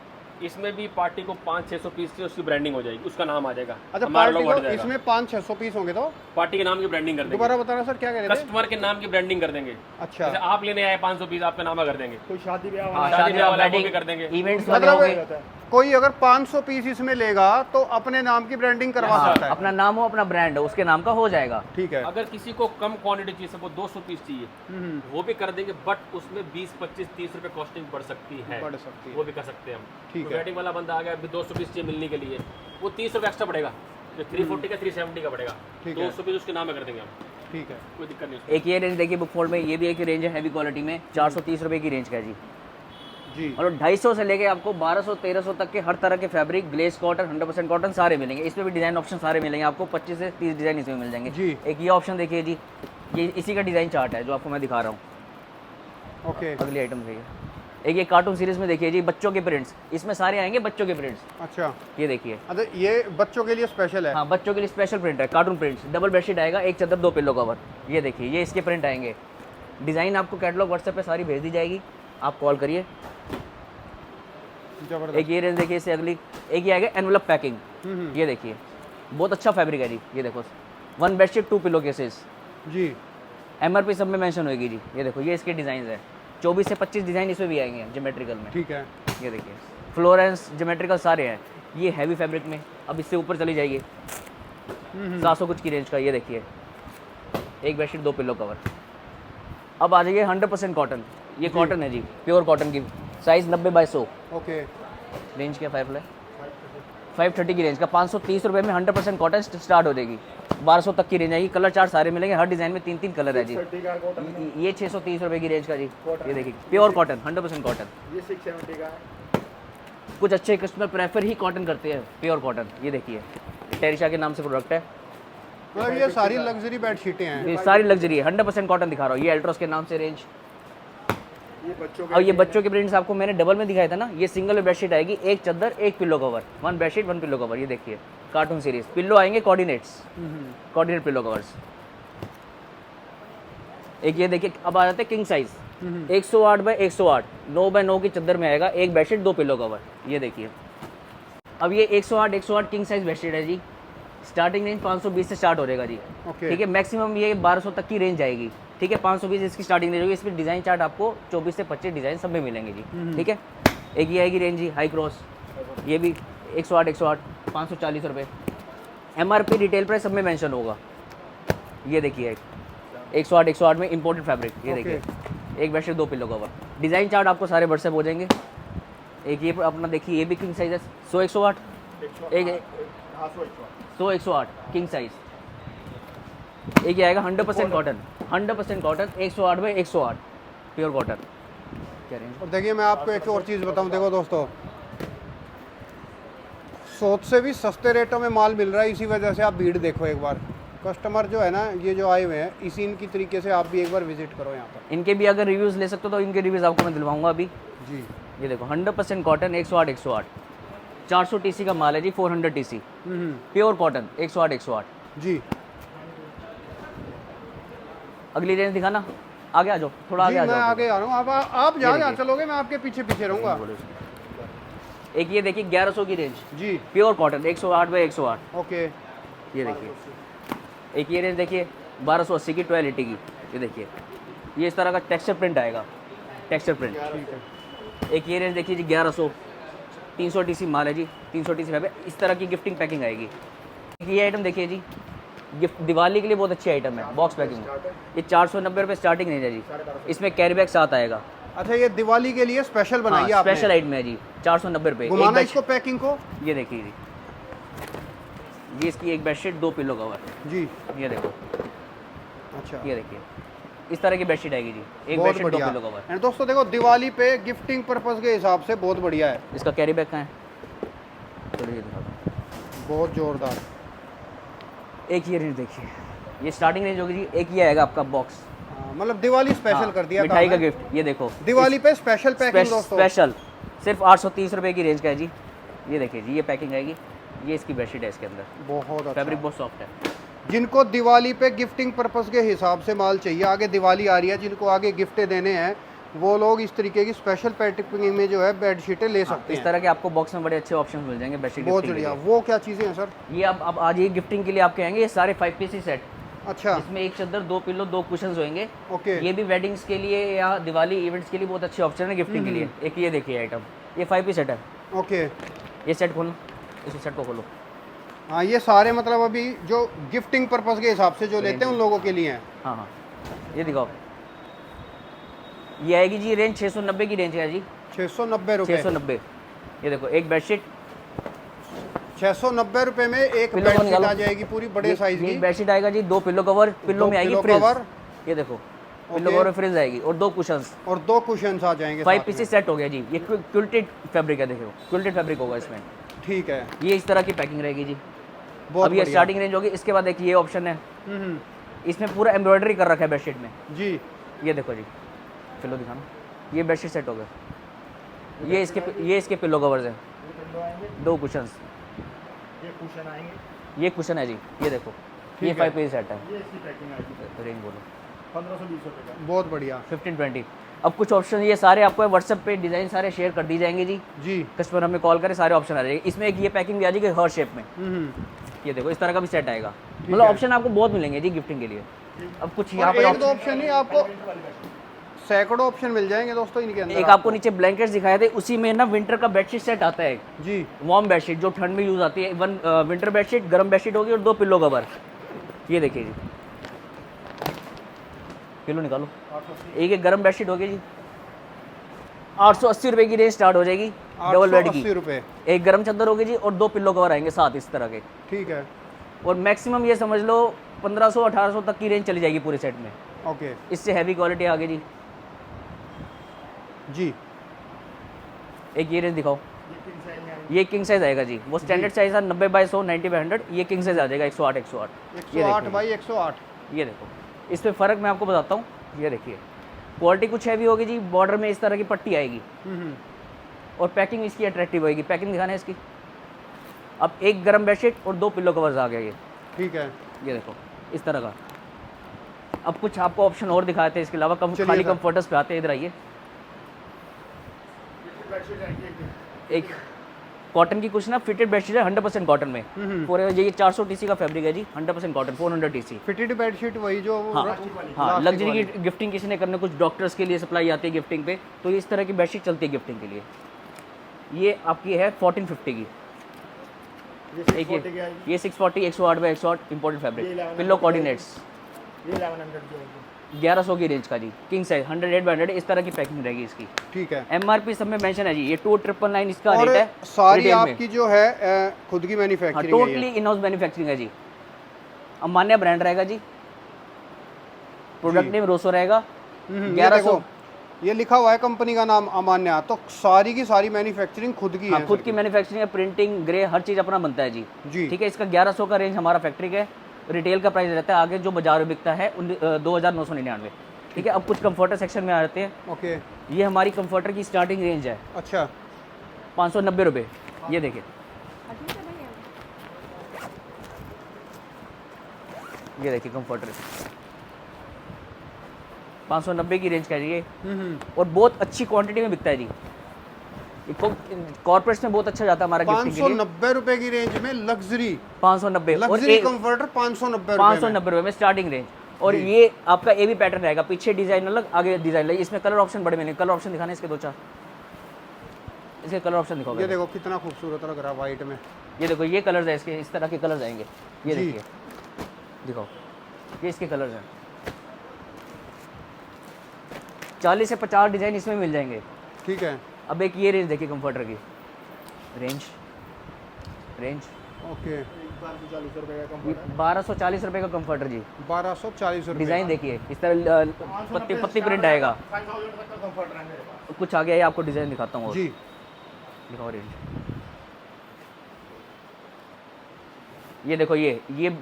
इसमें भी पार्टी को 500-600 पीस की उसकी ब्रांडिंग हो जाएगी, उसका नाम आ जाएगा, अच्छा हमारा पार्टी लोगो हट को जाएगा। इसमें 500-600 पीस होंगे तो पार्टी के नाम की ब्रांडिंग कर देंगे, दोबारा बताना सर क्या कह रहे थे? कस्टमर के नाम की ब्रांडिंग कर देंगे। अच्छा जैसे आप लेने आए 500 पीस, आपका नाम कर देंगे। कोई शादी ब्याह हाँ, वाला शादी ब्याह वाला वेडिंग, वो भी कर देंगे। इवेंट्स मतलब वगैरह हो कोई अगर 500 पीस इसमें लेगा तो अपने नाम की ब्रांडिंग करवा हाँ, सकता है। अपना नाम हो, अपना ब्रांड हो, उसके नाम का हो जाएगा। ठीक है। अगर किसी को कम क्वांटिटी चाहिए, सबको 200 पीस चाहिए, वो भी कर देंगे, बट उसमें 20, 25, 30 रुपए कॉस्टिंग बढ़ सकती है, बढ़ सकती है। वो भी कर सकते हैं हम। ठीक तो है। वेडिंग वाला बंदा आ गया, अभी 200 पीस चाहिए मिलने के लिए, वो 30 रुपये एक्स्ट्रा पड़ेगा, जो 340 का 370 का पड़ेगा, ठीक है। 200 पीस उसके नाम में कर देंगे हम, ठीक है। कोई दिक्कत नहीं उसमें। एक ये रेंज देखिए बुक फोल्ड में, ये भी एक रेंज है हैवी क्वालिटी में, 430 रुपये की रेंज का है जी। जी और 250 से लेके आपको 1200-1300 तक के हर तरह के फैब्रिक, ग्लेज कॉटन, 100% कॉटन सारे मिलेंगे। इसमें भी डिज़ाइन ऑप्शन सारे मिलेंगे आपको, 25 से 30 डिज़ाइन इसमें मिल जाएंगे जी। एक ये ऑप्शन देखिए जी, ये इसी का डिज़ाइन चार्ट है जो आपको मैं दिखा रहा हूँ। ओके। अगली आइटम देखिए, एक ये कार्टून सीरीज में देखिए जी, बच्चों के प्रिंट्स, इसमें सारे आएंगे बच्चों के प्रिंट्स। अच्छा ये देखिए, अच्छा, ये बच्चों के लिए स्पेशल है। हाँ बच्चों के लिए स्पेशल प्रिंट है, कार्टून प्रिंट्स, डबल बेडशीट आएगा, एक चादर 2 पिल्लो कवर। ये देखिए, ये इसके प्रिंट आएंगे। डिज़ाइन आपको कैटलॉग व्हाट्सएप पे सारी भेज दी जाएगी, आप कॉल करिए। जबरदस्त। एक ये रेंज देखिए, इससे अगली एक ये आएगा एनवलप पैकिंग। ये देखिए, बहुत अच्छा फैब्रिक है जी। ये देखो, 1 बेडशीट 2 पिलो केसेस, जी MRP सब में मेंशन होगी जी। ये देखो, ये इसके डिज़ाइन है, 24 से 25 डिज़ाइन इसमें भी आएंगे ज्योमेट्रिकल में। ठीक है। ये देखिए, फ्लोरेंस ज्योमेट्रिकल सारे हैं। ये हैवी फैब्रिक में, अब इससे ऊपर चली जाइए, 700 कुछ की रेंज का। ये देखिए, एक बेडशीट 2 पिलो कवर। अब आ जाइए 100% कॉटन, ये कॉटन है जी, प्योर कॉटन की, साइज़ 90 बाई 100। ओके। रेंज क्या 530 की रेंज का, 530 रुपये में 100% कॉटन स्टार्ट हो जाएगी। 1200 तक की रेंज आएगी, कलर चार्ट सारे मिलेंगे, हर डिज़ाइन में 3-3 कलर है जी। ये 630 रुपये की रेंज का जी। ये देखिए, प्योर कॉटन, 100% कॉटन। ये 670 का है। कुछ अच्छे कस्टमर प्रेफर ही कॉटन करते हैं, प्योर कॉटन। ये देखिए, टेरिशा के नाम से प्रोडक्ट है, मतलब ये सारी लग्जरी बेडशीटें हैं। ये सारी लग्जरी है, 100% कॉटन दिखा रहा हूँ। ये अल्ट्रोस के नाम से रेंज। ये बच्चों और ये बच्चों के प्रिंट्स आपको मैंने डबल में दिखाया था ना, ये सिंगल बेडशीट आएगी, एक चादर 1 pillow cover, 1 bedsheet 1 pillow cover. ये देखिए, कार्टून सीरीज, पिल्लो आएंगे कोऑर्डिनेट्स, कोऑर्डिनेट पिल्लो कवर्स। एक ये देखिए, अब आ जाते हैं किंग साइज, 108 बाई 108, 9 बाई 9 की चादर में आएगा, एक बेडशीट 2 पिल्लो कवर। ये देखिए, अब ये 108 किंग साइज बेडशीट है जी। स्टार्टिंग रेंज 520 से स्टार्ट हो जाएगा जी। ओके। ठीक है, मैक्सिमम ये 1200 तक की रेंज आएगी। ठीक है, 520 इसकी स्टार्टिंग रेंज होगी। इसमें डिज़ाइन चार्ट आपको 24 से 25 डिज़ाइन सब में मिलेंगे जी। ठीक है, एक ये आएगी रेंज जी, हाई क्रॉस, ये भी 108 540 रुपये। MRP रिटेल प्राइस सब में मेंशन होगा। ये देखिए, 108 में इंपोर्टेड फैब्रिक। ये देखिए, एक bedsheet 2 pillow cover. Design chart आपको सारे व्हाट्सएप हो जाएंगे। एक ये अपना देखिए, ये भी किंग साइज है, 100-108, एक 100-108 किंग साइज। एक ये आएगा 100% cotton, 100% cotton, 108 by 108 pure cotton. क्या रेंज? और देखिए मैं आपको एक और चीज़ बताऊं, देखो दोस्तों, सोच से भी सस्ते रेटों में माल मिल रहा है, इसी वजह से आप भीड़ देखो एक बार। कस्टमर जो है ना, ये जो आए हुए हैं, इसी इनकी तरीके से आप भी एक बार विजिट करो यहाँ पर। इनके भी अगर रिव्यूज़ ले सकते हो तो इनके रिव्यूज़ आपको मैं दिलवाऊंगा अभी। जी ये देखो, 100% कॉटन, 108 400 TC का माल है जी, 400 TC प्योर कॉटन, 108 जी अगली रेंज दिखाना, आगे आ जाओ, थोड़ा आगे जी आ मैं जाओ। आगे आ रहा हूँ। आप जहाँ जहाँ देखिए। चलोगे मैं आपके पीछे पीछे रहूँगा। एक ये देखिए 1100 की रेंज, जी प्योर कॉटन, 108 बाई 108। ओके। ये देखिए, एक ये रेंज देखिए 1280 की 1280 की। ये देखिए, ये इस तरह का टेक्सचर प्रिंट आएगा, टेक्सचर प्रिंट। ठीक है। एक ये रेंज देखिए जी 1100, 300 TC माल है जी, 300 TC है। इस तरह की गिफ्टिंग पैकिंग आएगी। ये आइटम देखिए जी, गिफ्ट दिवाली के लिए बहुत अच्छी आइटम है, बॉक्स पैकिंग। ये 490 रुपये स्टार्टिंग रेंज है जी। इसमें कैरी बैग साथ आएगा। अच्छा, ये दिवाली के लिए स्पेशल बनाई है आपने? स्पेशल आइटम है जी, 490 रुपये। घुमाना इसको पैकिंग को। ये देखिए जी, ये इसकी एक बेडशीट 2 पिलो कवर। जी ये देखो, अच्छा, ये देखिए, इस तरह की बेडशीट आएगी जी, एक बहुत बेडशीट 2 बढ़िया। Pillow cover. एंड दोस्तों देखो, दिवाली पे गिफ्टिंग पर्पस के हिसाब से बहुत बढ़िया है, इसका कैरी बैग कहाँ है? चलिए दिखा दो। बहुत जोरदार। एक ये रेंज देखिए, ये स्टार्टिंग रेंज होगी जी। एक ये आएगा आपका बॉक्स, मतलब दिवाली स्पेशल कर दिया मिठाई का काम है। गिफ्ट, ये देखो दिवाली पे स्पेशल पैकिंग दोस्तों। स्पेशल सिर्फ 830 रुपए की रेंज का है जी। ये देखिए जी, ये पैकिंग आएगी, ये इसकी बेडशीट है, इसके अंदर बहुत अच्छा। फैब्रिक बहुत सॉफ्ट है। जिनको दिवाली पे गिफ्टिंग पर्पस के हिसाब से माल चाहिए, आगे दिवाली आ रही है, जिनको आगे गिफ्टें देने हैं, वो लोग इस तरीके की स्पेशल पैकिंग में जो है बेडशीटें ले सकते इस हैं। तरह के आपको बॉक्स में बड़े अच्छे ऑप्शन मिल जाएंगे बेडशीट बहुत गिफ्टिंग के बढ़िया। लिए। वो क्या चीज़ें हैं सर? ये अब आज ये गिफ्टिंग के लिए आपके आएंगे, ये सारे 5 पीस सेट। अच्छा इसमें एक चादर, 2 पिलो, 2 कुशन्स होंगे। ओके। ये भी वेडिंग्स के लिए या दिवाली इवेंट्स के लिए बहुत अच्छे ऑप्शन है गिफ्टिंग के लिए। एक ये देखिए आइटम, ये 5 पीस सेट है। ओके। ये सेट खोलो, इस सेट को खोलो। हाँ, ये सारे मतलब अभी जो गिफ्टिंग पर्पस के हिसाब से जो लेते हैं उन लोगों के लिए हैं। हाँ हाँ, ये दिखाओ। ये आएगी जी रेंज 690 की रेंज है जी। 690 रुपये। 690। ये देखो एक बेडशीट 690 रुपये में एक पिल्लो को बेडशीट निकालो। आ जाएगी पूरी बड़े साइज ये की। बेडशीट आएगा जी, 2 पिल्लो कवर, पिल्लो दो में आएगी पिल्लो फ्रिज। कवर। ये देखो पिल्लो कवर फ्रिज आएगी और 2 कुशन्स। और 2 कुशन्स आ जाएंगे 5 साथ पीसेस में। सेट हो गया जी। ये क्विल्टेड फैब्रिक है, देखो क्विल्टेड फैब्रिक होगा इसमें। ठीक है, ये इस तरह की पैकिंग रहेगी जी। बहुत अब ये बढ़िया। स्टार्टिंग रेंज होगी। इसके बाद देखिए ये ऑप्शन है, हम्म, इसमें पूरा एम्ब्रॉयडरी कर रखा है बेडशीट में। जी। ये देखो जी, पिल्लो दिखाना। ये बेडशीट सेट हो गया। ये इसके पिल्लो कवर्स हैं, 2 कुशन्स। ये कुशन आएंगे, ये कुशन है जी, ये देखो। ये ठीक है। 5 पीस सेट है। ये इसकी पैकिंग आएगी रेंज बोलो 1520 रुपये का। बहुत बढ़िया। 15-20। अब कुछ ऑप्शन ये सारे आपको व्हाट्सएप पे डिज़ाइन सारे शेयर कर दी जाएंगे जी। जी। कस्टमर हमें कॉल करे, सारे ऑप्शन आ जाएंगे। इसमें एक ये पैकिंग भी आ जाएगी हर शेप में। ये देखो इस तरह का भी सेट आएगा। मतलब है। ऑप्शन आपको बहुत मिलेंगे जी गिफ्टिंग के लिए। अब कुछ यहाँ और पर एक दो ऑप्शन नहीं, आपको सैकड़ों ऑप्शन मिल जाएंगे दोस्तों इनके अंदर। एक आपको नीचे ब्लैंकेट्स दिखाए थे, उसी में ना विंटर का बेडशीट सेट आता है। जी। वार्म बेडशीट जो ठंड में यूज़ आती है। विंटर बेडशीट, गर्म बेडशीट होगी और 2 पिल्लो कवर। ये देखिए जी, पिल्लो निकालो। एक गर्म बेडशीट होगी जी, 880 रुपये की रेंज स्टार्ट हो जाएगी डबल बेड 880 की। रुपये। एक गर्म चादर होगी जी और 2 पिल्लो कवर आएंगे साथ इस तरह के। ठीक है। और मैक्सिमम ये समझ लो 1500-1800 तक की रेंज चली जाएगी पूरे सेट में। ओके। इससे हैवी क्वालिटी आ गई जी। जी। एक ये रेंज दिखाओ। ये किंग साइज आएगा जी। वो स्टैंडर्ड साइज है 90/100, 90/100। ये किंग साइज आ जाएगा 108/108। 108 बाई 108। ये देखो, इसमें फ़र्क मैं आपको बताता हूँ। ये देखिए क्वालिटी कुछ हैवी होगी जी। बॉर्डर में इस तरह की पट्टी आएगी और पैकिंग इसकी अट्रैक्टिव होगी। पैकिंग दिखाना है इसकी। अब एक गर्म बेडशीट और 2 पिल्लो कवर्स आ गया ये। ठीक है। ये देखो इस तरह का। अब कुछ आपको ऑप्शन और दिखाते हैं इसके अलावा। चलिए खाली सर। कंफर्टर्स पे आते हैं, इधर आइए। एक कॉटन की कुछ ना फिटेड बेडशीट है 100% कॉटन में। पूरे ये 400 TC का फैब्रिक है जी, 100% कॉटन, 400 TC। फिटेड बेडशीट वही जो हाँ लास्टिक लग्जरी वाली। की गिफ्टिंग किसी ने करने, कुछ डॉक्टर्स के लिए सप्लाई आती है गिफ्टिंग पे, तो ये इस तरह की बेडशीट चलती है गिफ्टिंग के लिए। ये आपकी है 1450 की। एक ये 640 108/108 इंपोर्टेड फैब्रिक पिल्लो कोऑर्डिनेट्स। ये 1100 की होगी। 1100 की रेंज का जी, किंग साइज 108/100 इस तरह की पैकिंग रहेगी इसकी। ठीक है। MRP सब में मेंशन है जी। ये 2999 इसका और रेट है। सारी retail में। आपकी जो है खुद की हाँ मैन्युफैक्चरिंग है टोटली ये। इन हाउस मैन्युफैक्चरिंग है जी। अमान्या ब्रांड रहेगा जी। प्रोडक्ट नेम रोसो रहेगा। ये 1100 देखो, ये लिखा हुआ है कंपनी का नाम अमान्या। तो सारी की सारी मैन्युफैक्चरिंग खुद की हाँ है खुद सर की मैन्युफैक्चरिंग है। प्रिंटिंग, ग्रे, हर चीज़ अपना बनता है जी। जी। ठीक है। इसका 1100 का रेंज हमारा फैक्ट्री का है। रिटेल का प्राइस रहता है आगे जो बाजार में बिकता है 2999। ठीक है। अब कुछ कंफर्टर सेक्शन में आते हैं। ओके। ये हमारी कंफर्टर की स्टार्टिंग रेंज है अच्छा। 590 रुपये। ये देखिए, ये देखिए कंफर्टर 590 की रेंज का है ये। और बहुत अच्छी क्वांटिटी में बिकता है जी। कॉर्पोरेट्स में बहुत अच्छा जाता है हमारा गिफ्टिंग के लिए। 590 रुपए की रेंज में लग्जरी 590 और लग्जरी कंफर्टर 590 590 रुपये में स्टार्टिंग रेंज। और ये आपका ए भी पैटर्न रहेगा, पीछे डिजाइन अलग, आगे डिजाइन अलग। इसमें कलर ऑप्शन बड़े मिलेंगे। कलर ऑप्शन दिखाने इसके 2-4, इसके कलर ऑप्शन दिखाओ। ये देखो कितना खूबसूरत लग रहा है वाइट में। ये देखो ये कलर्स है इसके, इस तरह के कलर्स आएंगे। ये जी। देखिए दिखाओ, ये इसके कलर्स हैं। 40 से 50 डिजाइन इसमें मिल जाएंगे। ठीक है। अब एक ये रेंज देखिए कंफर्टर की रेंज ओके। 1240 रुपये का कंफर्टर। 1240 रुपये का कंफर्टर जी। 1240 रुपए। डिज़ाइन देखिए इस तरह पत्ती पत्ती प्रिंट आएगा। 5000 तक का कंफर्टर है मेरे पास। कुछ आगे है, आपको डिज़ाइन दिखाता हूँ और जी। दिखाओ रेंज। ये देखो ये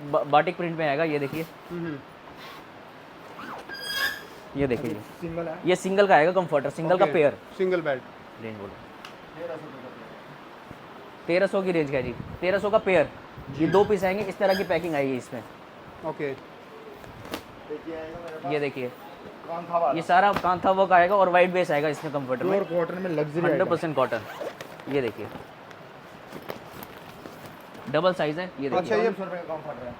बाटिक प्रिंट में आएगा। ये देखिए ये देखिए जी, सिंगल है ये सिंगल का आएगा कंफर्टर, सिंगल का पेयर। Single bed. रेंज बोलो 1300 1300 की रेंज का है जी, 1300 का पेयर। ये 2 पीस आएंगे, इस तरह की पैकिंग आएगी इसमें। ओके। देखिए आएगा मेरे पास ये देखिए, कांथा वाला ये सारा कांथा वर्क आएगा और वाइट बेस आएगा इसमें कंफर्टर में, प्योर कॉटन में लग्जरी 100% कॉटन। ये देखिए डबल साइज है, ये अच्छा, देखिए ये 100 रुपये का कंफर्टर है,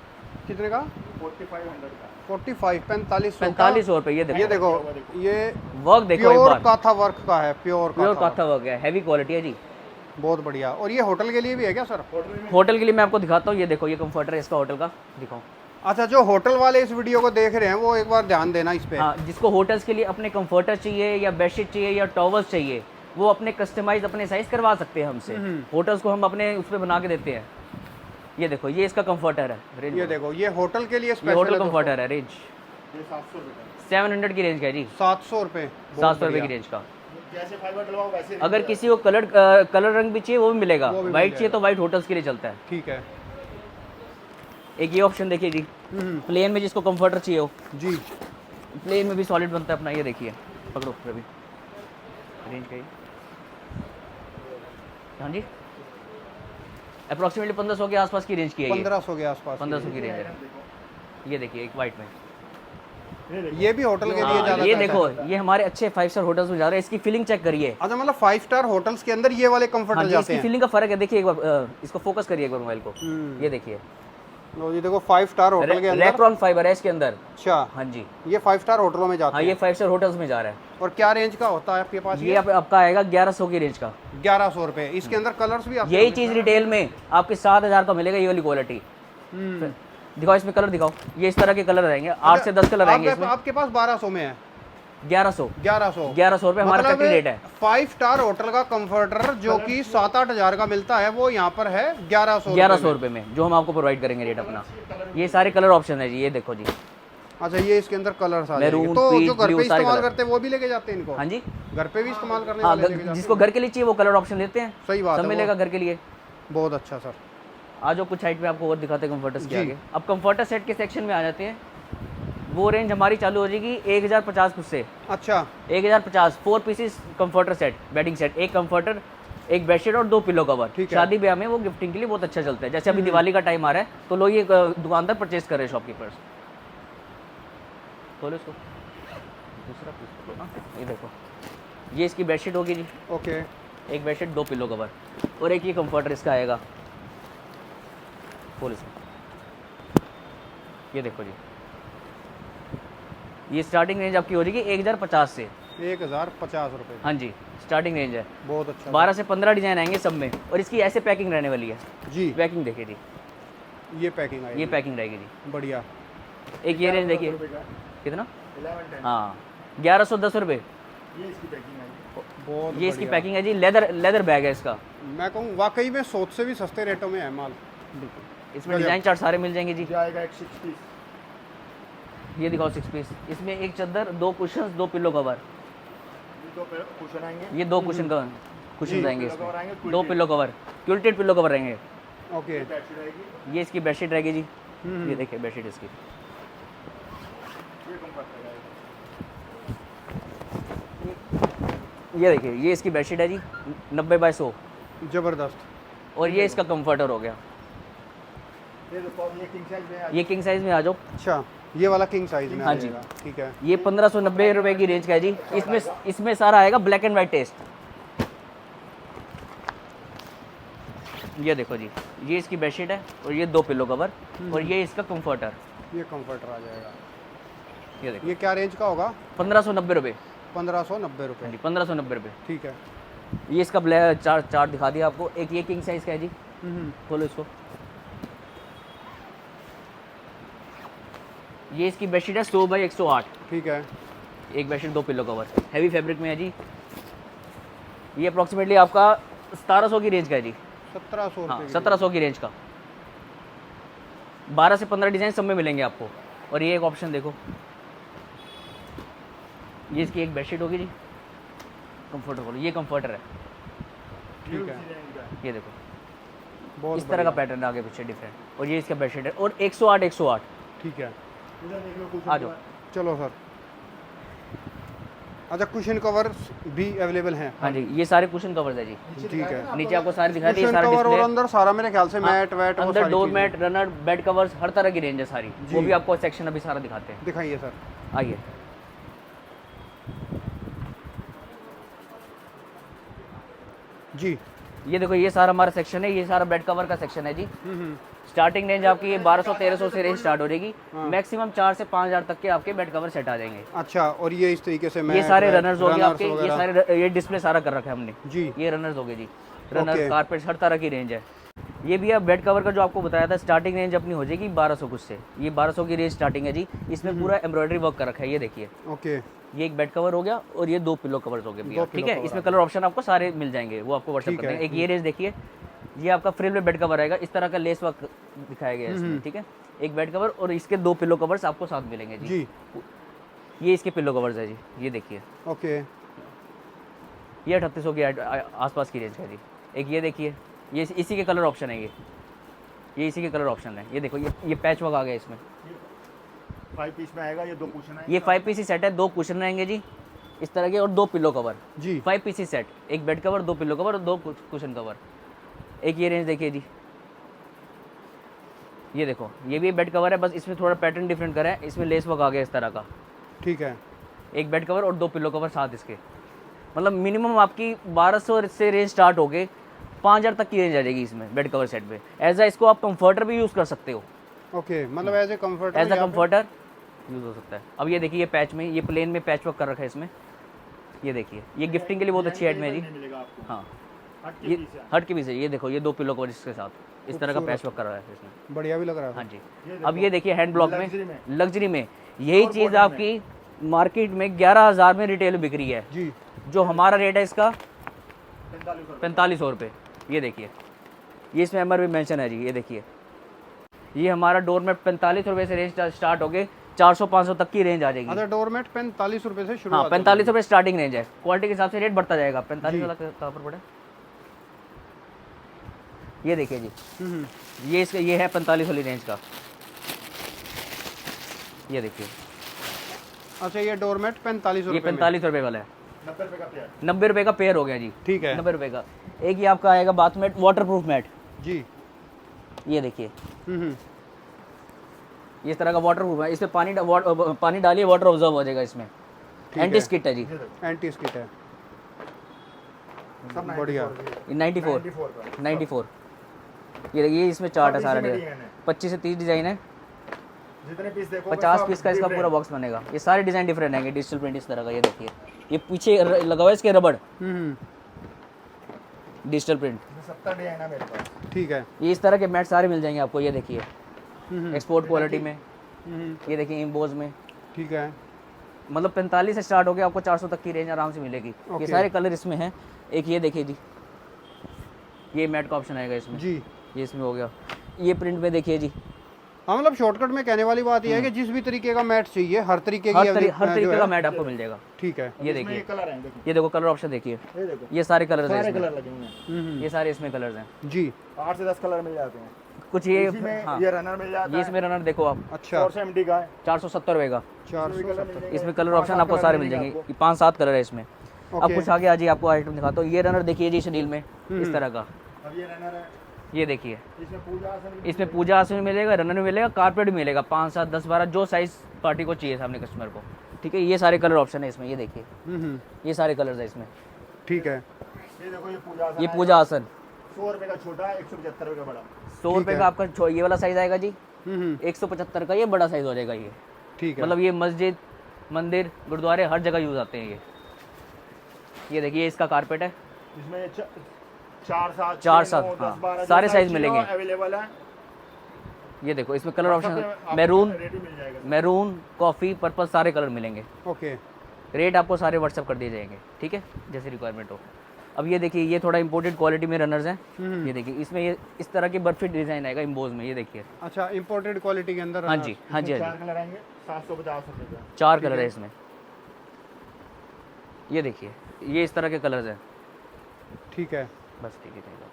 कितने का? 4500 का 45 4500 4500 रुपये। ये ये देखो देखो, ये वर्क देखो एक प्योर बार, काथा वर्क का है, प्योर प्योर काथा कांथा वर्क है, हैवी क्वालिटी है जी। बहुत बढ़िया। और ये होटल के लिए भी है क्या सर? होटल के लिए मैं आपको दिखाता हूँ, ये देखो ये कंफर्टर है इसका होटल का, दिखाओ। अच्छा, जो होटल वाले इस वीडियो को देख रहे हैं वो एक बार ध्यान देना इस पे। हाँ, जिसको होटल्स के लिए अपने कंफर्टर चाहिए या बेडशीट चाहिए या टॉवल्स चाहिए, वो अपने कस्टमाइज अपने साइज करवा सकते हैं हमसे। होटल्स को हम अपने उस पर बना के देते हैं। ये देखो, ये इसका कंफर्टर है, रेंज ये देखो, ये होटल के लिए ये स्पेशल होटल है दोस्तों। कंफर्टर है, रेंज ये 700 रुपये का 700 की रेंज का है जी, 700 रुपये। 700 रुपये की रेंज का। जैसे फाइबर डलवाओ वैसे अगर किसी को कलर रंग भी चाहिए वो भी मिलेगा, वो भी मिल वाइट चाहिए तो वाइट होटल्स के लिए चलता है। ठीक है। एक ये ऑप्शन देखिए जी, प्लेन में जिसको कंफर्टर चाहिए हो, जी। प्लेन में भी सॉलिड बनता है अपना। ये देखिए, पकड़ो रवि, रेंज का ही। हाँ जी, अप्रॉक्सीमेटली 1500 के आसपास की रेंज की है ये, 1500 के आसपास। 1500 की रेंज है। ये देखिए एक वाइट में, ये भी होटल के लिए हाँ, ज्यादा ये पैसा देखो, है। ये हमारे अच्छे 5 स्टार होटल्स में जा रहा है। इसकी फिलिंग चेक करिए। अच्छा, मतलब 5 स्टार होटल्स के अंदर ये वाले हाँ कंफर्टर जी, जाते इसकी हैं। फिलिंग का फर्क है। देखिए एक बार इसको फोकस करिए एक बार मोबाइल को, ये देखिए लो जी, देखो 5 स्टार होटल के अंदर। रैक्रॉन फाइबर है इसके अंदर। अच्छा, हाँ जी, ये 5 स्टार होटलों में जाते हाँ हैं। ये 5 स्टार होटल्स में जा रहा है। और क्या रेंज का होता है आपके पास? ये आपका आएगा 1100 की रेंज का, 1100 रुपये। इसके अंदर कलर्स भी आते यही चीज रिटेल में आपके 7000 का मिलेगा, ये वाली क्वालिटी। दिखाओ इसमें कलर दिखाओ, ये इस तरह के कलर रहेंगे, 8 से 10 कलर रहेंगे इसमें। आपके पास 1200 में है? 1100 1100 रुपये हमारा फैक्ट्री रेट है। 5 स्टार होटल का कंफर्टर जो कि 7-8 हजार का मिलता है, वो यहाँ पर है 1100 रुपये में, जो हम आपको प्रोवाइड करेंगे रेट अपना। ये सारे कलर ऑप्शन है जी, ये देखो जी। अच्छा, ये इसके अंदर कलर्स आ जाएंगे। मैरून, तो पीच, जो घर ब्लू, पे सारे इस्तेमाल कलर। करते हैं वो भी लेके जाते हैं इनको? हाँ जी, घर पे भी इस्तेमाल करने हाँ, वाले लेके जाते जिसको हैं? घर के लिए चाहिए वो कलर ऑप्शन लेते हैं। सही बात सब है, मिलेगा घर के लिए। बहुत अच्छा सर। आज जो कुछ साइड पे आपको और दिखाते हैं कंफर्टर्स के जी। आगे। अब कंफर्टर सेट के सेक्शन में आ जाते हैं। वो रेंज हमारी चालू हो जाएगी 1050 कुछ से। अच्छा, 1050 4 pieces comforter set, bedding set, एक कंफर्टर, एक बेडशीट और 2 पिलो कवर। ठीक है। शादी ब्याह में वो गिफ्टिंग के लिए बहुत अच्छा चलता है। जैसे अभी दिवाली का टाइम आ रहा है तो लोग ये दुकानदार परचेज कर रहे हैं, शॉपकीपर्स। खोलो इसको, दूसरा पीस खोलो ना। ये देखो, ये इसकी बेडशीट होगी जी, ओके। एक बेडशीट 2 पिलो कवर, और एक ये कंफर्टर इसका आएगा। खोल इसको, ये देखो जी, ये स्टार्टिंग रेंज आपकी हो जाएगी 1050 से। 1050 रुपये। हाँ जी, स्टार्टिंग रेंज है। बहुत अच्छा 12 से 15 डिजाइन आएंगे सब में, और इसकी ऐसे पैकिंग रहने वाली है। जी। पैकिंग देखिए जी, ये पैकिंग आई, ये पैकिंग रहेगी जी। बढ़िया। एक ये रेंज देखिए, कितना? 1110 हाँ, 1110 रुपये। ये इसकी पैकिंग है। बहुत ये इसकी बढ़िया। पैकिंग है जी, लेदर बैग है इसका। मैं कहूँ वाकई में सोच से भी सस्ते रेटों में है माल। इसमें डिजाइन चार्ट सारे मिल जाएंगे जी। ये आएगा एक 6 पीस, ये दिखाओ 6 पीस। इसमें एक चादर, 2 कुशन, 2 पिलो कवर। ये 2 कुशन आएंगे, ये 2 कुशन का कुशन जी, रहेंगे पिलो कवर आएंगे, इसमें, 2 पिलो कवर, क्यूल्टेड पिलो कवर रहेंगे। ओके। बेडशीट आएगी, ये इसकी बेडशीट रहेगी जी। ये देखिए बेडशीट इसकी, ये कंफर्टर आएगा। ये देखिए, ये इसकी बेडशीट है जी 90/100, जबरदस्त। और ये इसका कंफर्टर हो गया। ये देखो, ये किंग साइज में है। ये किंग साइज में आ जाओ। अच्छा, ये वाला किंग साइज में हाँ आ जी। जाएगा। ठीक है। ये 1590 रुपए की रेंज का है जी। इसमें सारा आएगा ब्लैक एंड वाइट टेस्ट। ये देखो जी, ये इसकी बेडशीट है, और ये 2 पिलो कवर, और ये इसका कंफर्टर। ये कंफर्टर आ जाएगा। ये देखो, ये क्या रेंज का होगा? 1590 रुपये। 1590 हाँ रुपये। जी, 1590 रुपये। ठीक है। ये इसका ब्लैक चार्ट दिखा दिया आपको। एक ये किंग साइज का है जी, खोलो इसको। ये इसकी बेडशीट है 100/108, ठीक है। एक bedsheet 2 pillow cover, heavy fabric में है जी। ये अप्रॉक्सीमेटली आपका 1700 की रेंज का है जी। 1700 हाँ, रुपये की। 1700 की रेंज का। 12 से 15 डिजाइन सब में मिलेंगे आपको। और ये एक ऑप्शन देखो, ये इसकी एक बेडशीट होगी जी, कंफर्टर खोलो, ये कंफर्टर है। ठीक है। ये देखो, बहुत इस तरह का पैटर्न आगे पीछे डिफरेंट, और ये इसका बेडशीट है, और 108 108। ठीक है। इधर देख लो कुछ आ जाओ। चलो सर। अच्छा, कुशन कवर भी अवेलेबल हैं। हाँ जी, ये सारे कुशन कवर्स है जी। ठीक है, नीचे आपको सारे दिखा दिए, कुशन सारा कवर और डिस्प्ले, अंदर सारा मेरे ख्याल से मैट वैट वो अंदर सारी डोर चीजें। मैट, रनर, बेड कवर्स, हर तरह की रेंज है सारी। वो भी आपको सेक्शन अभी सारा दिखाते हैं, दिखाइए सर। आइए। जी, ये देखो, ये सारा हमारा सेक्शन है, ये सारा बेड कवर का सेक्शन है जी। स्टार्टिंग रेंज आपकी ये 1200-1300 से रेंज स्टार्ट हो जाएगी। मैक्सिमम 4 से 5000 तक के आपके बेड कवर सेट आ जाएंगे। अच्छा, और ये इस तरीके से ये मैट सारे वैट, रनर्स हो गए आपके, ये वगैरह। सारे ये डिस्प्ले सारा कर रखा है हमने जी, ये रनर्स हो गए जी। Runner, okay. कारपेट, हर तरह की रेंज है। ये भी अब बेड कवर का जो आपको बताया था, स्टार्टिंग रेंज अपनी हो जाएगी 1200 कुछ से। ये 1200 की रेंज स्टार्टिंग है जी। इसमें पूरा एम्ब्रॉयडरी वर्क कर रखा है, ये देखिए। ओके। ये एक बेड कवर हो गया और ये 2 पिलो कवर्स हो गए भैया, दो ठीक pillow है। cover इसमें कलर ऑप्शन आपको सारे मिल जाएंगे, वो आपको व्हाट्सएप ठीक कर देंगे। है। एक ये रेंज देखिए, ये आपका फ्रिल में बेड कवर आएगा, इस तरह का लेस वर्क दिखाया गया है इसमें, ठीक है। एक बेड कवर और इसके 2 पिलो कवर्स आपको साथ मिलेंगे जी। जी, ये इसके पिलो कवर्स है जी, ये देखिए। ओके। ये 3800 के आसपास की रेंज है जी। एक ये देखिए, ये इसी के कलर ऑप्शन है, ये इसी के कलर ऑप्शन है। ये देखो, ये पैच वर्क आ गया इसमें। 5 पीस में आएगा, ये 2 कुशन है। ये 5 पीसी सेट है, 2 कुशन रहेंगे जी इस तरह के, और 2 पिलो कवर। जी, 5 पीसी सेट, एक बेड कवर, 2 पिलो कवर और 2 कुशन कवर। एक ये रेंज देखिए जी, ये देखो, ये भी बेड कवर है, बस इसमें थोड़ा पैटर्न डिफरेंट करा है, इसमें लेस वर्क आ गया इस तरह का। ठीक है। एक बेड कवर और 2 पिलो कवर साथ इसके। मतलब मिनिमम आपकी 1200 से रेंज स्टार्ट हो गए, 5000 तक की रेंज आ जाएगी इसमें बेड कवर सेट पे। एज इसको आप कंफर्टर भी यूज़ कर सकते हो, ओके, मतलब as a comfort, as a comforter use हो सकता है। अब ये देखिए, ये पैच में, ये प्लेन में पैच वर्क कर रखा है इसमें, ये देखिए। ये गिफ्टिंग के लिए बहुत अच्छी आइटम है जी। नहीं मिलेगा आपको। हाँ, हट के ये पीस है। हट के भी से, ये देखो, ये 2 पिलो कवर इसके साथ इस तरह का पैच वर्क कर रहा है इसमें। बढ़िया भी लग रहा है। हाँ जी। अब ये देखिए, हैंड ब्लॉक लग्जरी में, में। लग्जरी में यही चीज़ आपकी मार्केट में 11000 में रिटेल बिक रही है। जी, जो हमारा रेट है इसका 4500 रुपये। ये देखिए, ये इसमें MRP मेंशन है जी, ये देखिए। ये हमारा डोर मैट 45 रुपये से रेंज स्टार्ट हो गए, 400-500 तक की रेंज आ जाएगी। अच्छा, डोरमेट 45 रुपए से शुरू। हाँ, 45 रुपये स्टार्टिंग रेंज है, क्वालिटी के हिसाब से रेट बढ़ता जाएगा। 45 तक कहाँ पर पड़े, ये देखिए जी। ये इसका, ये है 45 वाली रेंज का, ये देखिए। अच्छा, ये डोरमेट 45 ये रुपए में। 45 रुपये वाला है, 90 रुपए का पेयर। 90 रुपये का पेयर हो गया जी। ठीक है। 90 रुपये का। एक ये आपका आएगा bath mat, waterproof mat, जी, ये देखिए। हम्म, इस तरह का वाटर प्रूफ है, इसमें पानी डालिए, वाटर ऑब्जर्व हो जाएगा इसमें। है। एंटी स्किट है जी, एंटी स्किट है। सब बढ़िया। 94 का। 94। ये देखिए, इसमें चार्ट है सब सारा इसी में डिजाइन, डिजाइन है। 25 से 30 डिज़ाइन है। जितने पीस देखो 50 पीस का इसका पूरा बॉक्स बनेगा। ये सारे डिज़ाइन डिफरेंट हैं, डिजिटल प्रिंट इस तरह का। ये देखिए, ये पीछे लगा हुआ है इसके रबड़, डिजिटल प्रिंट। 70 डिजाइन है मेरे पास। ठीक है। ये इस तरह के मैट सारे मिल जाएंगे आपको, ये देखिए, एक्सपोर्ट क्वालिटी में। ये देखिए, इम्बोज में। ठीक है। मतलब 45 से स्टार्ट हो गया, आपको 400 तक की रेंज आराम से मिलेगी। ये ओके। सारे कलर इसमें हैं। एक ये देखिए जी, ये मैट का ऑप्शन आएगा इसमें, जी, ये इसमें हो गया। ये प्रिंट में देखिए जी, हाँ, मतलब शॉर्टकट में कहने वाली बात यह है कि जिस भी तरीके का मैट चाहिए, हर तरीके की हर जो तरीके है। का मैट आपको मिल जाएगा। ठीक है। ये इसमें देखिए, ये कलर हैं, देखो ये देखो कलर ऑप्शन देखिए, ये देखो ये सारे कलर्स हैं सारे इसमें। कलर लगे हुए हैं। ये सारे इसमें कलर्स हैं। जी, 8 से 10 कलर मिल जाते हैं। कुछ ये, इसी में हाँ, ये रनर मिल जाता ये है। इसमें रनर देखो आप, अच्छा, 470 का है। 470 रुपये का। 470। इसमें कलर ऑप्शन आपको सारे मिल जाएंगे। 5-7 कलर है इसमें। अब ओके। कुछ आगे आ जाइए, आपको आइटम दिखाता हूँ। ये रनर देखिए जी, शनील में इस तरह का, अब ये रनर है, ये देखिए। इसमें पूजा आसन भी इसमें पूजा आसन भी मिलेगा, रनर भी मिलेगा, कारपेट भी मिलेगा। 5, 7, 10, 12 जो साइज पार्टी को चाहिए सामने कस्टमर को, ठीक है। ये सारे कलर ऑप्शन है इसमें, ये देखिए, ये सारे कलर्स है इसमें। ठीक है। ये देखो, ये पूजा आसन ये है। पूजा आसन 100 रुपए का छोटा है, 175 रुपए का बड़ा। 100 रुपये का आपका ये वाला साइज आएगा जी। 175 का ये बड़ा साइज हो जाएगा ये। ठीक है। मतलब ये मस्जिद, मंदिर, गुरुद्वारे हर जगह यूज आते हैं ये देखिए, इसका कारपेट है। इसमें ये 4, 7, 4, 7, हाँ, सारे साइज मिलेंगे। अवेलेबल है। ये देखो, इसमें कलर ऑप्शन आपको मैरून, रेट भी मिल जाएगा। मैरून, कॉफ़ी, पर्पल सारे कलर मिलेंगे। ओके। रेट आपको सारे व्हाट्सअप कर दिए जाएंगे, ठीक है, जैसे रिक्वायरमेंट हो। अब ये देखिए, ये थोड़ा इंपोर्टेड क्वालिटी में रनर्स हैं। ये देखिए, इसमें ये इस तरह की बर्फी डिज़ाइन आएगा इम्बोज में, ये देखिए। अच्छा, इंपोर्टेड क्वालिटी के अंदर। हाँ जी, हाँ जी, हाँ 4 जी। कलर आएंगे, 750 रुपए का। 4 कलर है इसमें, ये देखिए, ये इस तरह के कलर्स हैं। ठीक है। बस ठीक है, ठीक है।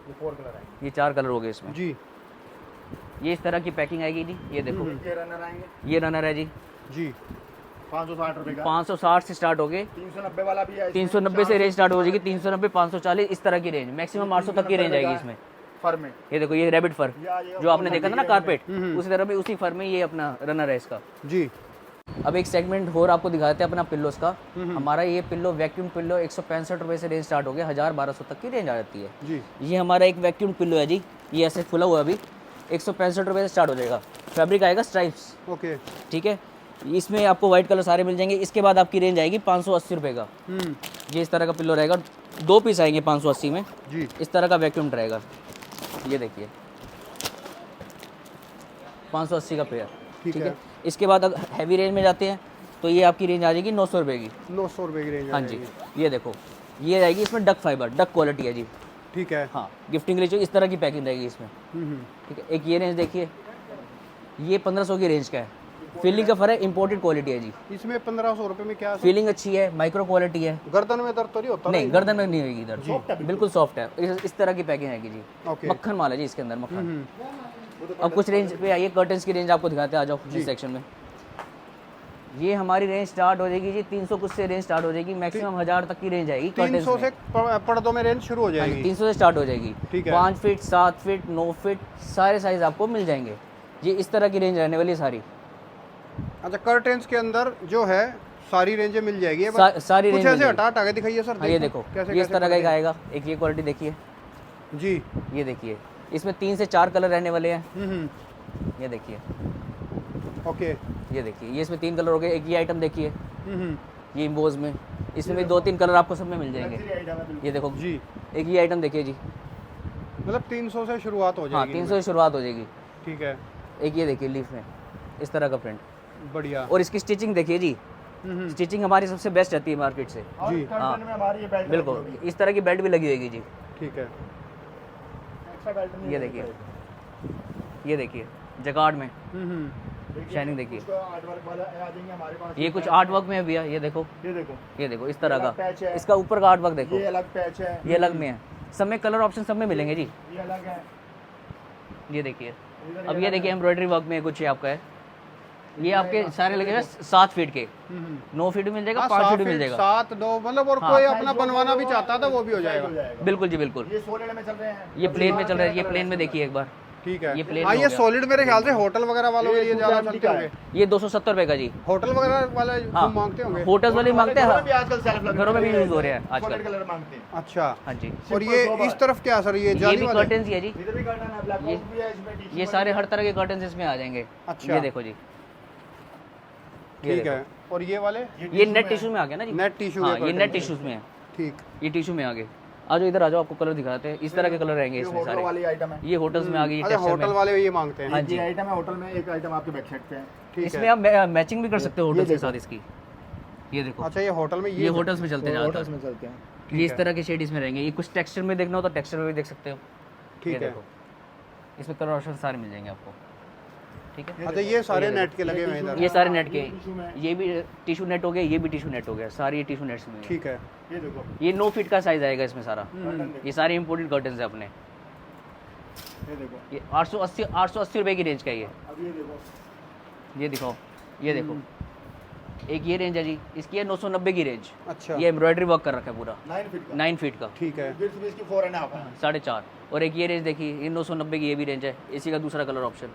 ये 4 कलर आएंगे। ये 4 कलर हो गए इसमें। जी, ये इस तरह की पैकिंग आएगी जी, ये देखो। ये रनर आएंगे। ये रनर है जी, जी, ₹560 का। 560 से स्टार्ट हो गए, 390 वाला भी है। 390 से रेंज स्टार्ट हो जाएगी, 390, 540 इस तरह की रेंज, मैक्सिमम 800 तक की रेंज आएगी इसमें। फर में ये देखो, ये रैबिट फर ये आ जाएगा जो आपने देखा था ना 430 कारपेट, उसी तरह में उसी फर में ये अपना रनर है इसका। जी। अब एक सेगमेंट और आपको दिखाते हैं अपना पिल्लोस का। हमारा ये पिल्लो वैक्यूम पिल्लो 165 रुपये से रेंज स्टार्ट हो गया, 1000-1200 तक की रेंज आ जाती है जी। ये हमारा एक वैक्यूम पिल्लो है जी, ये ऐसे खुला हुआ है अभी, 165 रुपये से स्टार्ट हो जाएगा। फैब्रिक आएगा स्ट्राइप्स, ओके। ठीक है। इसमें आपको व्हाइट कलर सारे मिल जाएंगे। इसके बाद आपकी रेंज आएगी 580 रुपये का। ये इस तरह का पिल्लो रहेगा, 2 पीस आएंगे 580 में। जी। इस तरह का वैक्यूम रहेगा, ये देखिए 580 का पेयर, ठीक है। इसके बाद अगर हैवी रेंज में जाते हैं तो ये आपकी रेंज आ जाएगी 900 रुपये की। 900 रुपये की रेंज। हाँ जी, ये देखो, ये रहेगी इसमें डक फाइबर, डक क्वालिटी है जी। ठीक है। हाँ, गिफ्टिंग के लिए जो इस तरह की पैकिंग रहेगी इसमें, ठीक है। एक ये रेंज देखिए, ये 1500 की रेंज का है। फीलिंग का फर्क है, इंपोर्टेड क्वालिटी है जी। इसमें 1500 रुपये में क्या है? फीलिंग अच्छी है, माइक्रो क्वालिटी है। गर्दन में दर्द तो नहीं होता? नहीं, गर्दन में नहीं होगी दर्द, बिल्कुल सॉफ्ट है। इस तरह की पैकिंग रहेगी जी। ओके। मक्खन माल है जी इसके अंदर, मक्खन। अब कुछ रेंज पे आइए, कर्टन्स की रेंज आपको दिखाते हैं, आ जाओ इस सेक्शन में। ये हमारी रेंज स्टार्ट हो जाएगी जी 300 कुछ से रेंज स्टार्ट हो जाएगी, मैक्सिमम 1000 तक की रेंज आएगी। 300 से पर्दों में रेंज शुरू हो जाएगी। 300 से स्टार्ट हो जाएगी। ठीक है। 5 फीट, 7 फीट, 9 फीट सारे साइज आपको मिल जाएंगे जी। इस तरह की रेंज रहने वाली है सारी। अच्छा, कर्टेंस के अंदर जो है सारी रेंजें मिल जाएगी। ये सारी कुछ रेंज ऐसे हटा हटा के दिखाइए सर। हाँ, ये देखो, कैसे ये इस तरह का एक आएगा। एक ये क्वालिटी देखिए जी। ये देखिए, इसमें 3 से 4 कलर रहने वाले हैं। ये देखिए, ओके। ये देखिए, ये इसमें 3 कलर हो गए। एक ये आइटम देखिए, ये इम्बोज में, इसमें भी 2-3 कलर आपको सब में मिल जाएंगे। ये देखो जी। एक ये आइटम देखिए जी, मतलब 300 से शुरुआत हो हाँ जाएगी। 300 से शुरुआत हो जाएगी। ठीक है। एक ये देखिए लीफ में इस तरह का प्रिंट, बढ़िया। और इसकी स्टिचिंग देखिए जी। स्टिचिंग हमारी सबसे बेस्ट रहती है मार्केट से। जी। हाँ, में हमारी ये बेल्ट बिल्कुल इस तरह की बेल्ट भी लगी होगी जी। ठीक है। एक्स्ट्रा बेल्ट नहीं ये है। देखिए, ये देखिए जगार्ड में शाइनिंग देखिए। इसका आर्ट वर्क वाला आ जाएंगे हमारे पास। ये कुछ आर्ट वर्क में है भैया, ये देखो, ये देखो, ये देखो इस तरह अलग पैच का। है। इसका ऊपर का आर्ट वर्क देखो, ये अलग पैच है, ये अलग में है। सब में कलर ऑप्शन सब में मिलेंगे जी। ये अलग है। ये देखिए, अब ये देखिए एम्ब्रॉयडरी वर्क में कुछ ये आपका है। ये आपके सारे लगेगा 7 फीट के, 9 फीट भी मिल जाएगा, 5 फीट भी मिल जाएगा। 7, 2 मतलब, और हाँ। कोई अपना बनवाना भी चाहता था वो भी हो जाएगा। बिल्कुल जी बिल्कुल। ये 16 में चल रहे हैं। ये प्लेन में चल रहा है, ये प्लेन में देखिए एक बार। ठीक है। ये प्लेन हाँ, में ये हो गया। सॉलिड मेरे ख्याल से होटल वगैरह वालों के लिए ज़्यादा चलते का होंगे। है। ये 270 रुपये का जी। होटल वगैरह वाले हाँ, खूब मांगते होंगे। होटल्स वाले मांगते घरों में भी हैं, आजकल सेल्फ लगे घरों में भी हुए यूज हो रहे हैं सॉलिड आजकल। कलर मांगते हैं। अच्छा। हाँ जी, और ये इस तरफ क्या सर, ये ये जाली भी वाले? कर्टन्स ही है जी। इधर भी कर्टन है, ब्लैक आउट भी है इसमें, टी-शर्ट ये सारे हर तरह के कर्टन्स इसमें आ जाएंगे। अच्छा। ये देखो जी, ठीक है। और ये वाले ये नेट टिश्यू में आ गया ना जी। नेट टिश्यू हाँ, के ये curtain नेट है। टिश्यूज में है, ठीक। ये टिश्यू में आ गए। आ जाओ इधर, आ जाओ, आपको कलर दिखाते हैं। इस तरह के कलर रहेंगे इसमें होटल सारे। वाली आइटम है। ये होटल्स में आ गई, अच्छा, टेक्सचर होटल में। वाले ये मांगते हैं। हाँ जी, ये आइटम है होटल में, एक आइटम आपके बैक साइड पे है। ठीक इसमें है। आप मैचिंग भी कर सकते हो होटल्स के साथ इसकी। ये देखो, अच्छा, ये होटल में ये होटल्स में चलते हैं होटल्स ज़्यादातर। में चलते हैं। ये इस तरह के शेड इसमें रहेंगे। ये कुछ टेक्सचर में देखना हो तो टेक्सचर में भी देख सकते हो। ये ठीक है। देखो, इसमें कलर ऑप्शन सारे मिल जाएंगे आपको, ठीक है। अच्छा, ये सारे नेट के लगे हुए हैं इधर। ये सारे नेट के, टिश्यू में। ये भी टिश्यू नेट हो गया, ये भी टिश्यू नेट हो गया, सारे ये टिश्यू नेट्स में हैं। ठीक है। ये देखो, ये 9 फीट का साइज आएगा इसमें सारा। कर्टन ये सारे इंपोर्टेड कर्टन्स है अपने। ये देखो, ये 880 रुपये की रेंज का ये। अब ये देखो, ये दिखाओ, ये देखो, एक ये रेंज है जी, इसकी है 990 की रेंज। अच्छा। ये एम्ब्रॉयडरी वर्क कर रखा है पूरा, 9 फीट का। 9 फीट का, ठीक है। विड्थ भी इसकी 4.5 है। 4.5। और एक ये रेंज देखिए, ये 990 की ये भी रेंज है। इसी का दूसरा कलर ऑप्शन,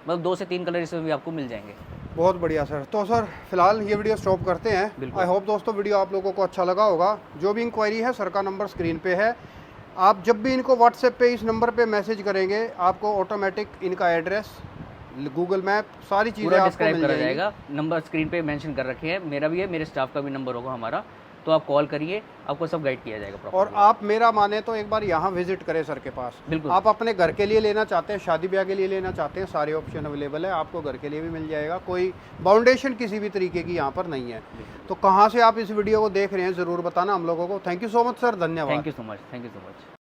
मतलब 2 से 3 कलर इसमें भी आपको मिल जाएंगे। बहुत बढ़िया सर। तो सर फिलहाल ये वीडियो स्टॉप करते हैं। बिल्कुल। आई होप दोस्तों वीडियो आप लोगों को अच्छा लगा होगा। जो भी इंक्वायरी है, सर का नंबर स्क्रीन पे है। आप जब भी इनको व्हाट्सएप पे इस नंबर पे मैसेज करेंगे, आपको ऑटोमेटिक इनका एड्रेस, गूगल मैप, सारी चीज़ें पूरा आपको डिस्क्राइब मिल करा जाएंगी। जाएगा। नंबर स्क्रीन पे मेंशन कर रखे हैं, मेरा भी है, मेरे स्टाफ का भी नंबर होगा हमारा, तो आप कॉल करिए, आपको सब गाइड किया जाएगा properly। और आप मेरा माने तो एक बार यहाँ विजिट करें सर के पास। बिल्कुल। आप अपने घर के लिए लेना चाहते हैं, शादी ब्याह के लिए लेना चाहते हैं, सारे ऑप्शन अवेलेबल है। आपको घर के लिए भी मिल जाएगा, कोई बाउंडेशन किसी भी तरीके की यहाँ पर नहीं है। तो कहाँ से आप इस वीडियो को देख रहे हैं ज़रूर बताना हम लोगों को। Thank you so much sir, धन्यवाद। Thank you so much, thank you so much.